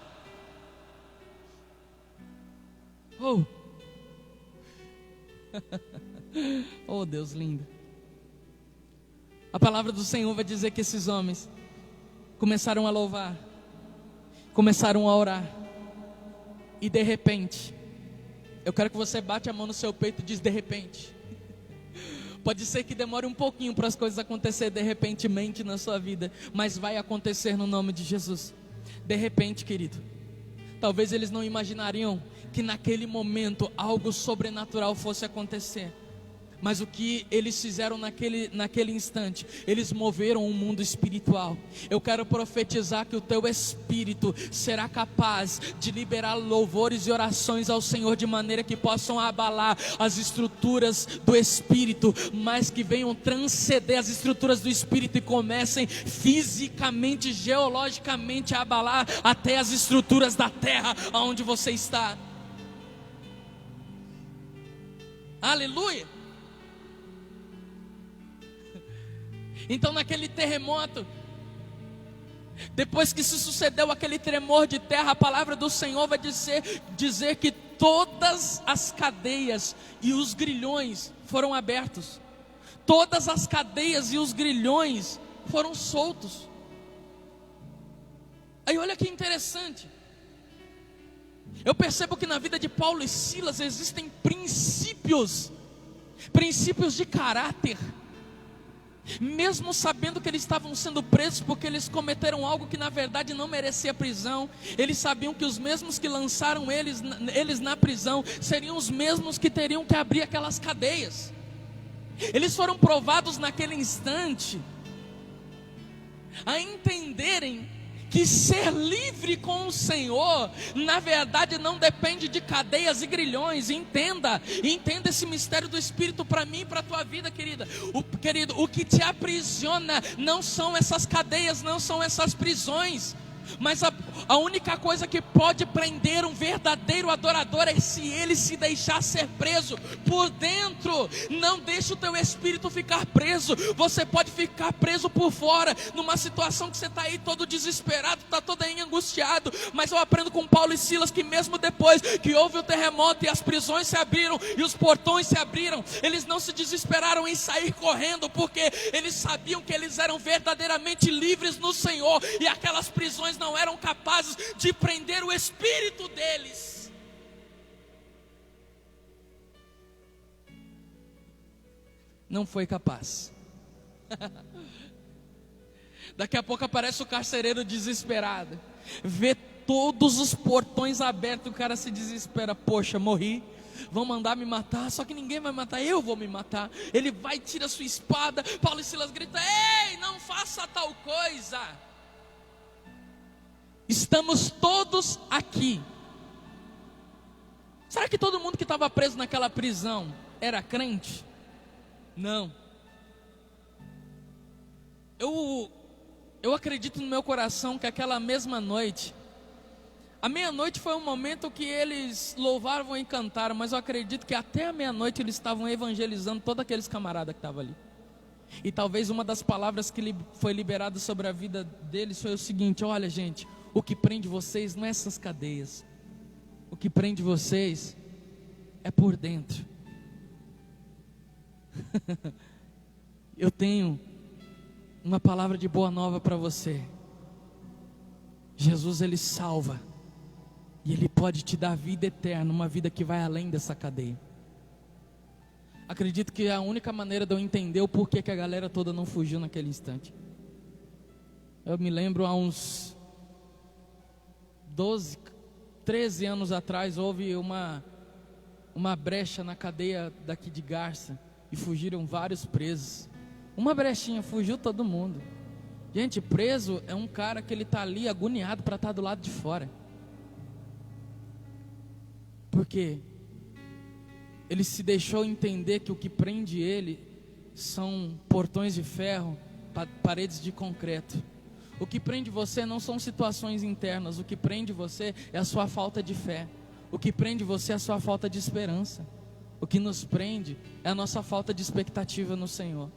Oh Deus lindo. A palavra do Senhor vai dizer que esses homens começaram a louvar, começaram a orar. E de repente, eu quero que você bate a mão no seu peito e diz: de repente. Pode ser que demore um pouquinho para as coisas acontecer de repentemente na sua vida, mas vai acontecer no nome de Jesus. De repente, querido. Talvez eles não imaginariam que naquele momento algo sobrenatural fosse acontecer, Mas o que eles fizeram naquele instante, eles moveram o mundo espiritual. Eu quero profetizar que o teu espírito será capaz de liberar louvores e orações ao Senhor, de maneira que possam abalar as estruturas do espírito, mas que venham transcender as estruturas do espírito e comecem fisicamente, geologicamente a abalar até as estruturas da terra onde você está. Aleluia! Então naquele terremoto, depois que se sucedeu aquele tremor de terra, a palavra do Senhor vai dizer que todas as cadeias e os grilhões foram abertos. Todas as cadeias e os grilhões foram soltos. Aí olha que interessante. Eu percebo que na vida de Paulo e Silas existem princípios de caráter. Mesmo sabendo que eles estavam sendo presos porque eles cometeram algo que na verdade não merecia prisão, eles sabiam que os mesmos que lançaram eles na prisão seriam os mesmos que teriam que abrir aquelas cadeias. Eles foram provados naquele instante a entenderem que ser livre com o Senhor, na verdade não depende de cadeias e grilhões. Entenda esse mistério do Espírito para mim e para a tua vida, querido, o que te aprisiona não são essas cadeias, não são essas prisões, mas a única coisa que pode prender um verdadeiro adorador é se ele se deixar ser preso por dentro. Não deixe o teu espírito ficar preso. Você pode ficar preso por fora, numa situação que você está aí todo desesperado, está todo aí angustiado, mas eu aprendo com Paulo e Silas que mesmo depois que houve o terremoto e as prisões se abriram e os portões se abriram, eles não se desesperaram em sair correndo, porque eles sabiam que eles eram verdadeiramente livres no Senhor, e aquelas prisões não eram capazes de prender o espírito deles. Não foi capaz. Daqui a pouco aparece o carcereiro desesperado, vê todos os portões abertos, o cara se desespera: poxa, morri, vão mandar me matar, só que ninguém vai matar, eu vou me matar. Ele vai, tira sua espada. Paulo e Silas gritam: ei, não faça tal coisa. Estamos todos aqui. Será que todo mundo que estava preso naquela prisão era crente? Não. Eu acredito no meu coração que aquela mesma noite, a meia-noite foi um momento que eles louvaram e cantaram, mas eu acredito que até a meia-noite eles estavam evangelizando todos aqueles camaradas que estavam ali. E talvez uma das palavras que foi liberada sobre a vida deles foi o seguinte: olha, gente, o que prende vocês não é essas cadeias, o que prende vocês é por dentro. Eu tenho uma palavra de boa nova para você. Jesus, ele salva, e ele pode te dar vida eterna, uma vida que vai além dessa cadeia. Acredito que a única maneira de eu entender o porquê que a galera toda não fugiu naquele instante. Eu me lembro há uns 12, 13 anos atrás, houve uma brecha na cadeia daqui de Garça, e fugiram vários presos. Uma brechinha, fugiu todo mundo. Gente, preso é um cara que ele está ali agoniado para estar do lado de fora. Porque ele se deixou entender que o que prende ele são portões de ferro, paredes de concreto. O que prende você não são situações internas. O que prende você é a sua falta de fé. O que prende você é a sua falta de esperança. O que nos prende é a nossa falta de expectativa no Senhor.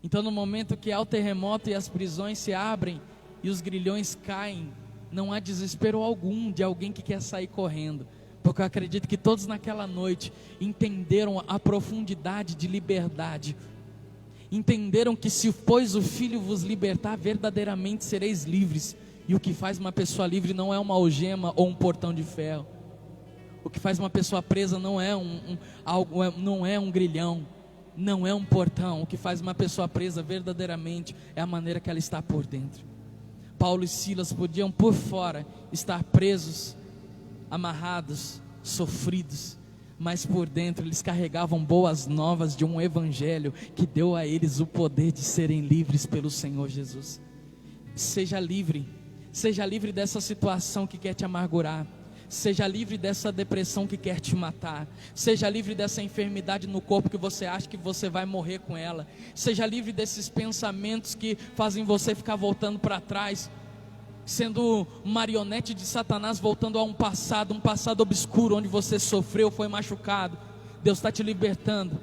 Então, no momento que há o terremoto e as prisões se abrem e os grilhões caem, não há desespero algum de alguém que quer sair correndo, porque eu acredito que todos naquela noite entenderam a profundidade de liberdade. Entenderam que se pois o Filho vos libertar, verdadeiramente sereis livres. E o que faz uma pessoa livre não é uma algema ou um portão de ferro. O que faz uma pessoa presa não é não é um grilhão, não é um portão. O que faz uma pessoa presa verdadeiramente é a maneira que ela está por dentro. Paulo e Silas podiam por fora estar presos, amarrados, sofridos, mas por dentro eles carregavam boas novas de um evangelho que deu a eles o poder de serem livres pelo Senhor Jesus. Seja livre dessa situação que quer te amargurar. Seja livre dessa depressão que quer te matar. Seja livre dessa enfermidade no corpo que você acha que você vai morrer com ela. Seja livre desses pensamentos que fazem você ficar voltando para trás, sendo marionete de Satanás, voltando a um passado obscuro, onde você sofreu, foi machucado. Deus está te libertando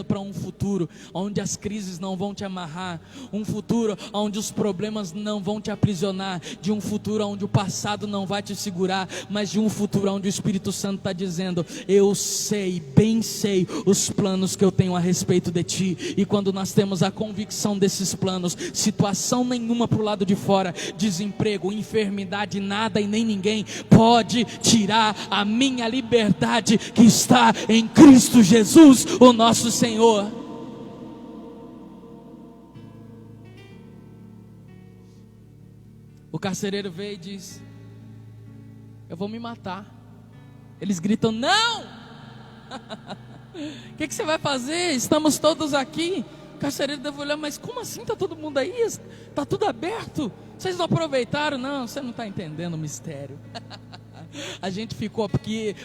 para um futuro onde as crises não vão te amarrar, um futuro onde os problemas não vão te aprisionar, de um futuro onde o passado não vai te segurar, mas de um futuro onde o Espírito Santo está dizendo: eu sei, bem sei os planos que eu tenho a respeito de ti. E quando nós temos a convicção desses planos, situação nenhuma para o lado de fora, desemprego, enfermidade, nada e nem ninguém pode tirar a minha liberdade que está em Cristo Jesus, o nosso Senhor. O carcereiro veio e diz: eu vou me matar. Eles gritam: não! O que você vai fazer? Estamos todos aqui. O carcereiro deve olhar: mas como assim? Está todo mundo aí? Está tudo aberto? Vocês não aproveitaram? Não, você não está entendendo o mistério. A gente ficou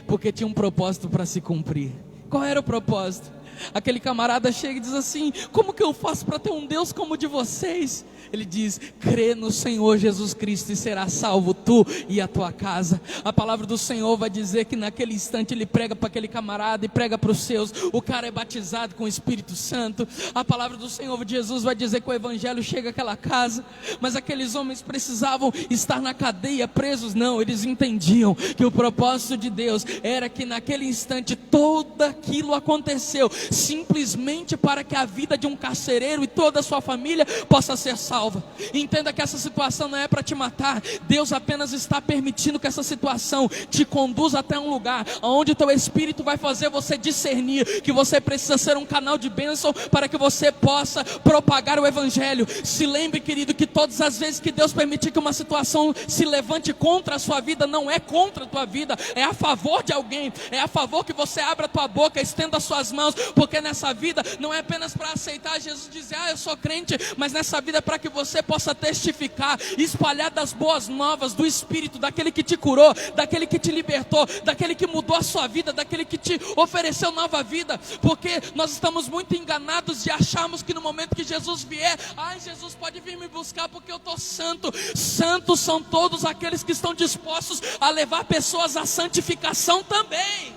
porque tinha um propósito para se cumprir. Qual era o propósito? Aquele camarada chega e diz assim: como que eu faço para ter um Deus como o de vocês? Ele diz: crê no Senhor Jesus Cristo e será salvo tu e a tua casa. A palavra do Senhor vai dizer que naquele instante ele prega para aquele camarada e prega para os seus. O cara é batizado com o Espírito Santo. A palavra do Senhor de Jesus vai dizer que o evangelho chega àquela casa. Mas aqueles homens precisavam estar na cadeia presos? Não, eles entendiam que o propósito de Deus era que naquele instante tudo aquilo aconteceu simplesmente para que a vida de um carcereiro e toda a sua família possa ser salva. Entenda que essa situação não é para te matar. Deus apenas está permitindo que essa situação te conduza até um lugar onde o teu espírito vai fazer você discernir que você precisa ser um canal de bênção para que você possa propagar o evangelho. Se lembre, querido, que todas as vezes que Deus permitir que uma situação se levante contra a sua vida, não é contra a tua vida, é a favor de alguém. É a favor que você abra a tua boca, estenda as suas mãos, porque nessa vida não é apenas para aceitar Jesus e dizer: eu sou crente, mas nessa vida é para que você possa testificar, espalhar das boas novas do Espírito, daquele que te curou, daquele que te libertou, daquele que mudou a sua vida, daquele que te ofereceu nova vida. Porque nós estamos muito enganados de acharmos que no momento que Jesus vier, Jesus pode vir me buscar porque eu estou santo. Santos são todos aqueles que estão dispostos a levar pessoas à santificação também.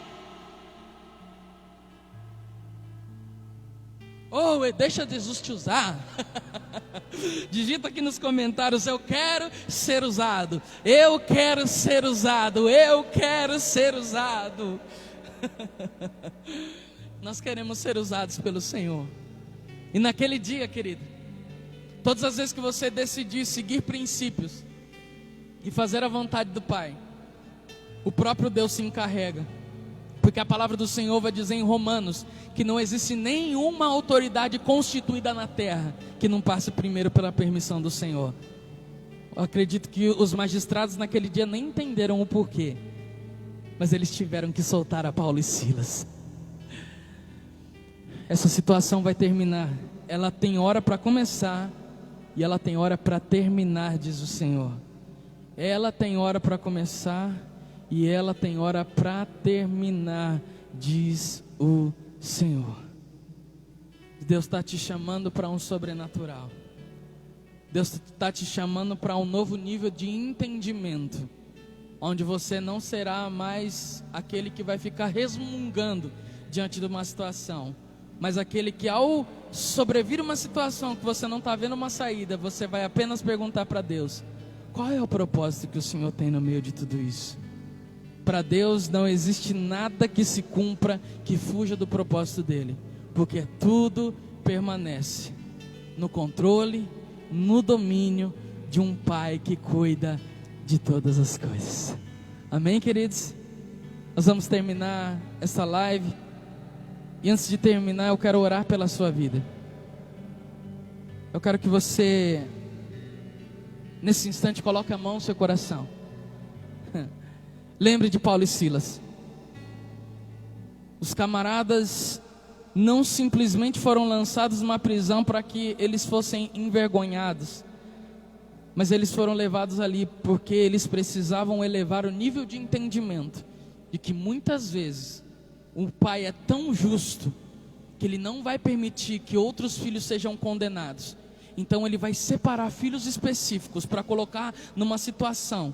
Deixa Jesus te usar. Digita aqui nos comentários: eu quero ser usado. Eu quero ser usado. Eu quero ser usado. Nós queremos ser usados pelo Senhor. E naquele dia, querido, todas as vezes que você decidir seguir princípios e fazer a vontade do Pai, o próprio Deus se encarrega. Porque a palavra do Senhor vai dizer em Romanos que não existe nenhuma autoridade constituída na terra que não passe primeiro pela permissão do Senhor. Eu acredito que os magistrados naquele dia nem entenderam o porquê, mas eles tiveram que soltar a Paulo e Silas. Essa situação vai terminar. Ela tem hora para começar e ela tem hora para terminar, diz o Senhor. Ela tem hora para começar e ela tem hora para terminar, diz o Senhor. Deus está te chamando para um sobrenatural. Deus está te chamando para um novo nível de entendimento, onde você não será mais aquele que vai ficar resmungando diante de uma situação, mas aquele que, ao sobrevir uma situação que você não está vendo uma saída, você vai apenas perguntar para Deus: qual é o propósito que o Senhor tem no meio de tudo isso? Para Deus não existe nada que se cumpra que fuja do propósito dele, porque tudo permanece no controle, no domínio de um Pai que cuida de todas as coisas. Amém, queridos? Nós vamos terminar essa live, e antes de terminar eu quero orar pela sua vida. Eu quero que você, nesse instante, coloque a mão no seu coração. Lembre de Paulo e Silas. Os camaradas não simplesmente foram lançados numa prisão para que eles fossem envergonhados, mas eles foram levados ali porque eles precisavam elevar o nível de entendimento de que muitas vezes o pai é tão justo que ele não vai permitir que outros filhos sejam condenados. Então ele vai separar filhos específicos para colocar numa situação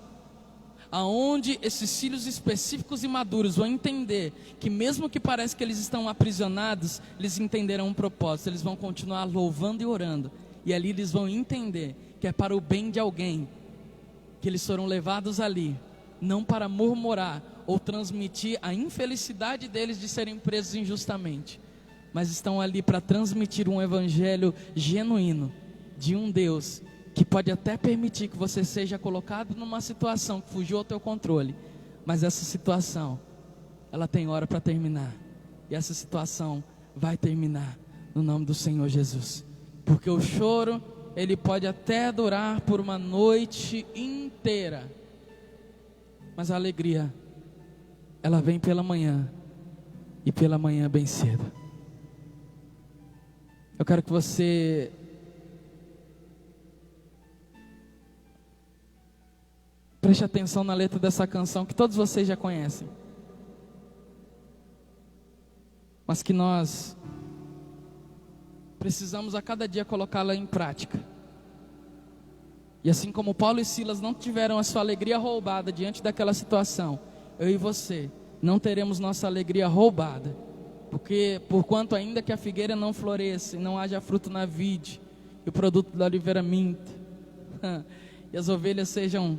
aonde esses filhos específicos e maduros vão entender que mesmo que pareça que eles estão aprisionados, eles entenderão um propósito, eles vão continuar louvando e orando, e ali eles vão entender que é para o bem de alguém que eles foram levados ali, não para murmurar ou transmitir a infelicidade deles de serem presos injustamente, mas estão ali para transmitir um evangelho genuíno de um Deus que pode até permitir que você seja colocado numa situação que fugiu ao teu controle, mas essa situação, ela tem hora para terminar, e essa situação vai terminar no nome do Senhor Jesus, porque o choro, ele pode até durar por uma noite inteira, mas a alegria, ela vem pela manhã, e pela manhã bem cedo. Eu quero que você preste atenção na letra dessa canção que todos vocês já conhecem, mas que nós precisamos a cada dia colocá-la em prática. E assim como Paulo e Silas não tiveram a sua alegria roubada diante daquela situação, eu e você não teremos nossa alegria roubada, porque porquanto ainda que a figueira não floresça e não haja fruto na vide, e o produto da oliveira minta, e as ovelhas sejam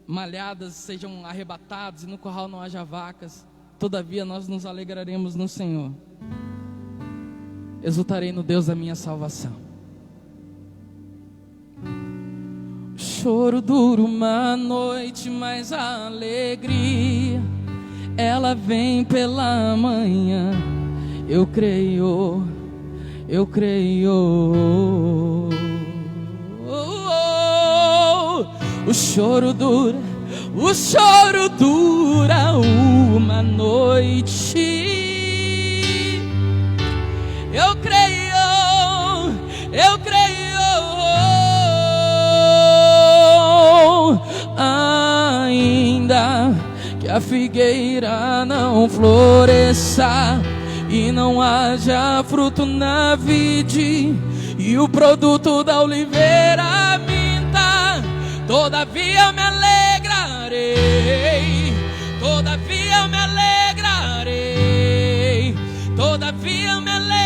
malhadas, sejam arrebatadas, e no curral não haja vacas, todavia nós nos alegraremos no Senhor, exultarei no Deus da minha salvação. Choro dura uma noite, mas a alegria, ela vem pela manhã. Eu creio, eu creio. O choro dura uma noite. Eu creio, eu creio. Ainda que a figueira não floresça e não haja fruto na vide, e o produto da oliveira minta, todavia me alegrarei, todavia me alegrarei, todavia me alegrarei.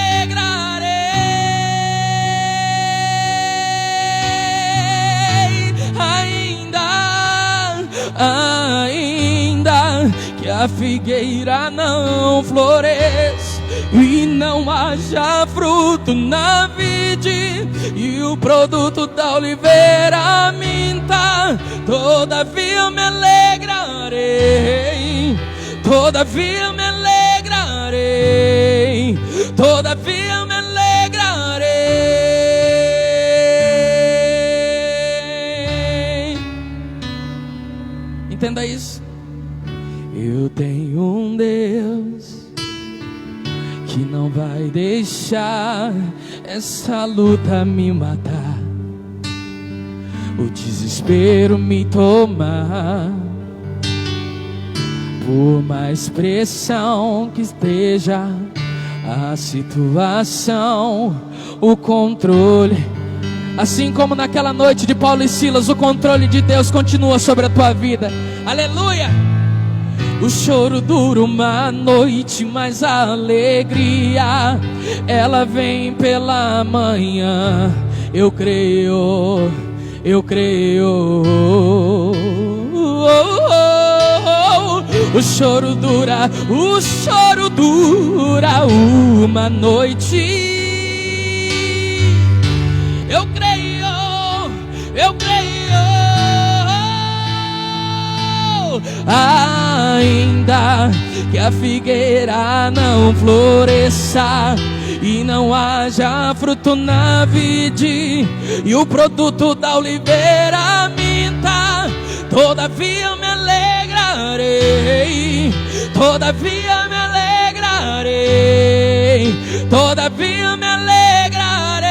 Ainda que a figueira não floresça e não haja fruto na vide, e o produto da oliveira minta, todavia me alegrarei, todavia me alegrarei, todavia me alegrarei. Entenda isso. Eu tenho um Deus que não vai deixar essa luta me matar, o desespero me tomar. Por mais pressão que esteja a situação, o controle, assim como naquela noite de Paulo e Silas, o controle de Deus continua sobre a tua vida. Aleluia! O choro dura uma noite, mas a alegria, ela vem pela manhã. Eu creio, eu creio. O choro dura uma noite. Eu creio, eu creio. Ainda que a figueira não floresça e não haja fruto na vide, e o produto da oliveira minta, todavia me alegrarei, todavia me alegrarei. todavia me alegrarei.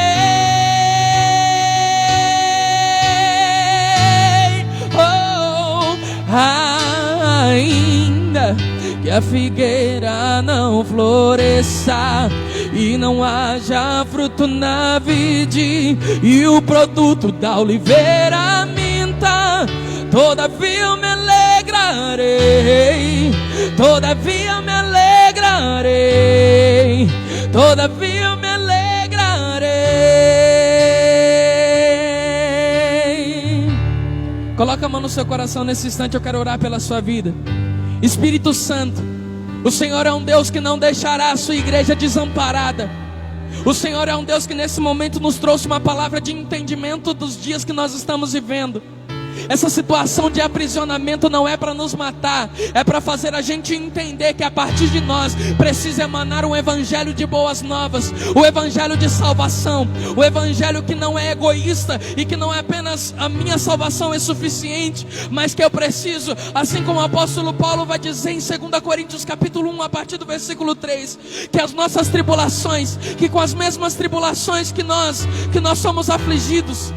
Oh, ainda que a figueira não floresça e não haja fruto na vide, e o produto da oliveira minta, todavia me alegrarei, todavia me alegrarei, todavia me alegrarei. Coloca a mão no seu coração nesse instante, eu quero orar pela sua vida. Espírito Santo, o Senhor é um Deus que não deixará a sua igreja desamparada. O Senhor é um Deus que nesse momento nos trouxe uma palavra de entendimento dos dias que nós estamos vivendo. Essa situação de aprisionamento não é para nos matar, é para fazer a gente entender que a partir de nós precisa emanar um evangelho de boas novas, o evangelho de salvação, o evangelho que não é egoísta e que não é apenas a minha salvação é suficiente, mas que eu preciso, assim como o apóstolo Paulo vai dizer em 2 Coríntios capítulo 1, a partir do versículo 3, que as nossas tribulações, que com as mesmas tribulações que nós somos afligidos,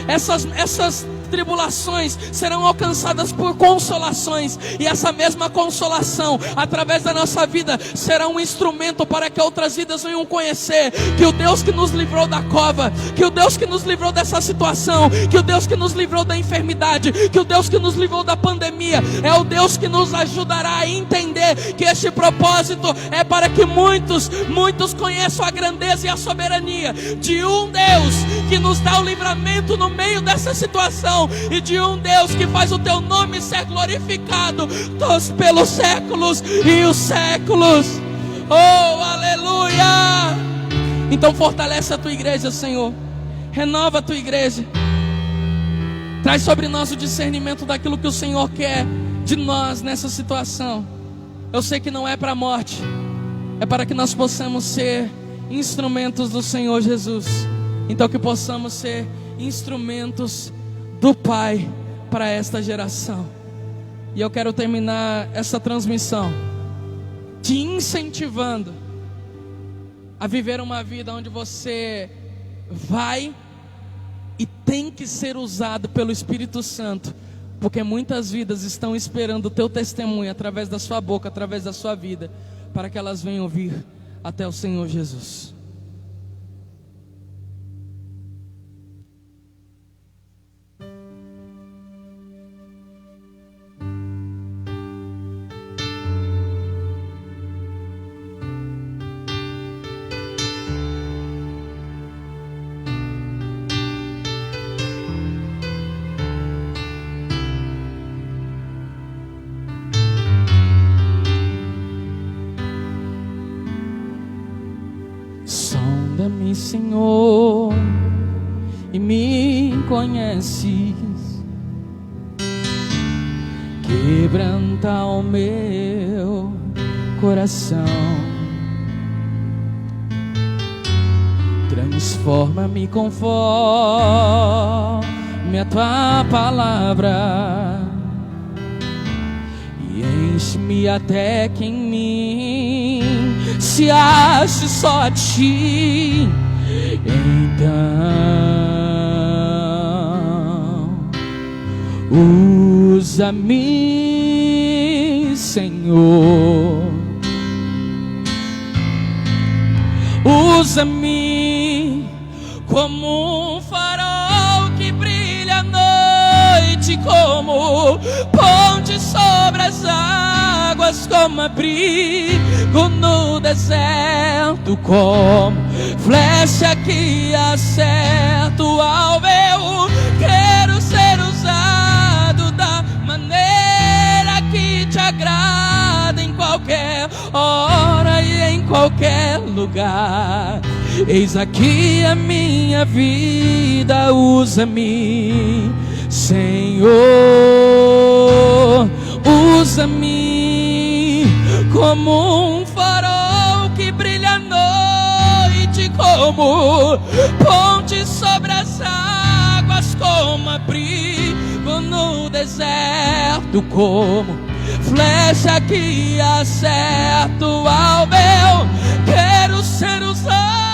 essas tribulações serão alcançadas por consolações, e essa mesma consolação, através da nossa vida, será um instrumento para que outras vidas venham conhecer que o Deus que nos livrou da cova, que o Deus que nos livrou dessa situação, que o Deus que nos livrou da enfermidade, que o Deus que nos livrou da pandemia, é o Deus que nos ajudará a entender que este propósito é para que muitos conheçam a grandeza e a soberania de um Deus que nos dá o livramento no meio dessa situação, e de um Deus que faz o teu nome ser glorificado pelos séculos e os séculos. Oh, aleluia! Então fortalece a tua igreja, Senhor. Renova a tua igreja. Traz sobre nós o discernimento daquilo que o Senhor quer de nós nessa situação. Eu sei que não é para a morte, é para que nós possamos ser instrumentos do Senhor Jesus. Então que possamos ser instrumentos do Pai para esta geração. E eu quero terminar essa transmissão te incentivando a viver uma vida onde você vai e tem que ser usado pelo Espírito Santo, porque muitas vidas estão esperando o teu testemunho através da sua boca, através da sua vida, para que elas venham vir até o Senhor Jesus. Sonda-me, Senhor, e me conheces. Quebranta o meu coração. Transforma-me conforme a tua palavra, e enche-me até que em mim se ache só a ti. Então usa-me, Senhor, usa-me como um farol que brilha à noite, como ponte sobre as águas, como abrigo no deserto, como flecha que acerta o alvo. Eu quero ser usado da maneira que te agrada, em qualquer hora e em qualquer lugar. Eis aqui a minha vida, usa-me, Senhor, usa-me como um farol que brilha à noite, como ponte sobre as águas, como abrigo no deserto, como flecha que acerta o alvo. Eu quero ser usado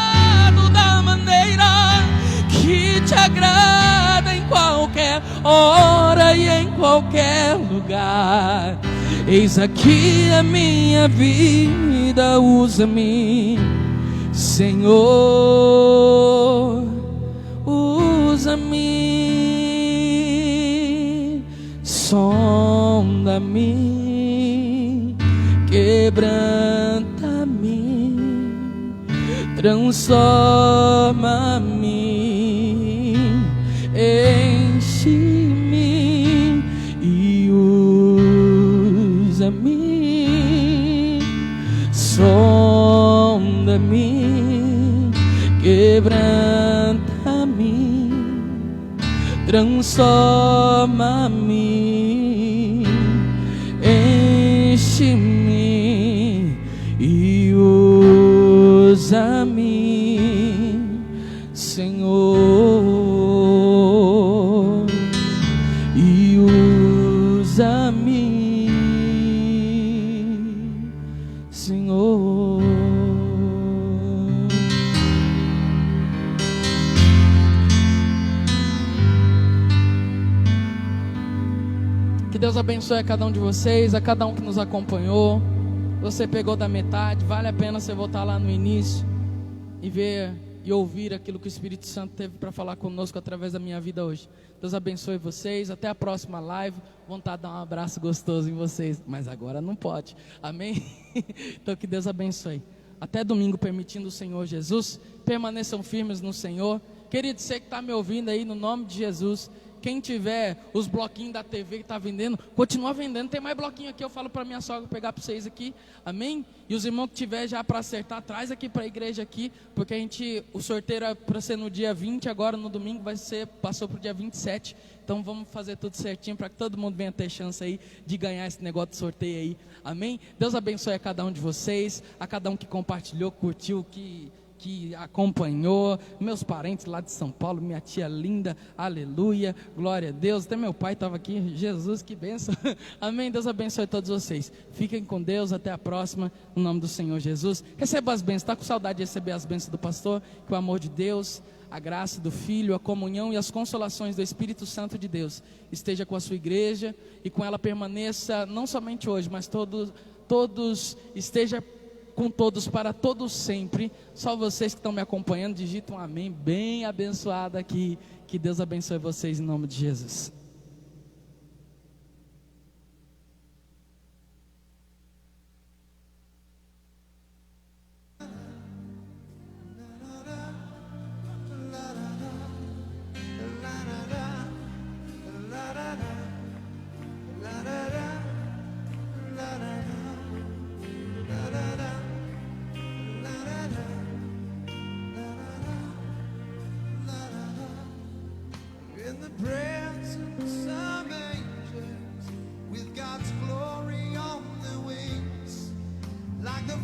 hora e em qualquer lugar. Eis aqui a minha vida, usa-me, Senhor, usa-me, sonda-me, quebranta-me, transforma-me, enche-me e usa-me, sonda-me, quebranta-me, transforma-me, enche-me e usa-me, Senhor, e usa-me, Senhor. Que Deus abençoe a cada um de vocês, a cada um que nos acompanhou. Você pegou da metade, vale a pena você voltar lá no início e ver e ouvir aquilo que o Espírito Santo teve para falar conosco através da minha vida hoje. Deus abençoe vocês, até a próxima live. Vontade de dar um abraço gostoso em vocês, mas agora não pode, amém? Então que Deus abençoe. Até domingo, permitindo o Senhor Jesus. Permaneçam firmes no Senhor. Querido, você que está me ouvindo aí, no nome de Jesus, quem tiver os bloquinhos da TV que está vendendo, continua vendendo. Tem mais bloquinho aqui, eu falo para minha sogra pegar para vocês aqui, amém? E os irmãos que tiver já para acertar, traz aqui para a igreja aqui, porque o sorteio era para ser no dia 20, agora no domingo passou para o dia 27. Então vamos fazer tudo certinho para que todo mundo venha ter chance aí de ganhar esse negócio de sorteio aí, amém? Deus abençoe a cada um de vocês, a cada um que compartilhou, curtiu, que acompanhou, meus parentes lá de São Paulo, minha tia linda, aleluia, glória a Deus, até meu pai estava aqui, Jesus, que bênção, amém, Deus abençoe todos vocês, fiquem com Deus, até a próxima, no nome do Senhor Jesus. Receba as bênçãos, está com saudade de receber as bênçãos do pastor? Que o amor de Deus, a graça do Filho, a comunhão e as consolações do Espírito Santo de Deus esteja com a sua igreja e com ela permaneça, não somente hoje, mas todos esteja com todos, para todos sempre. Só vocês que estão me acompanhando, digitam um amém bem abençoado aqui. Que Deus abençoe vocês em nome de Jesus. In the presence of angels, with God's glory on the wings, like the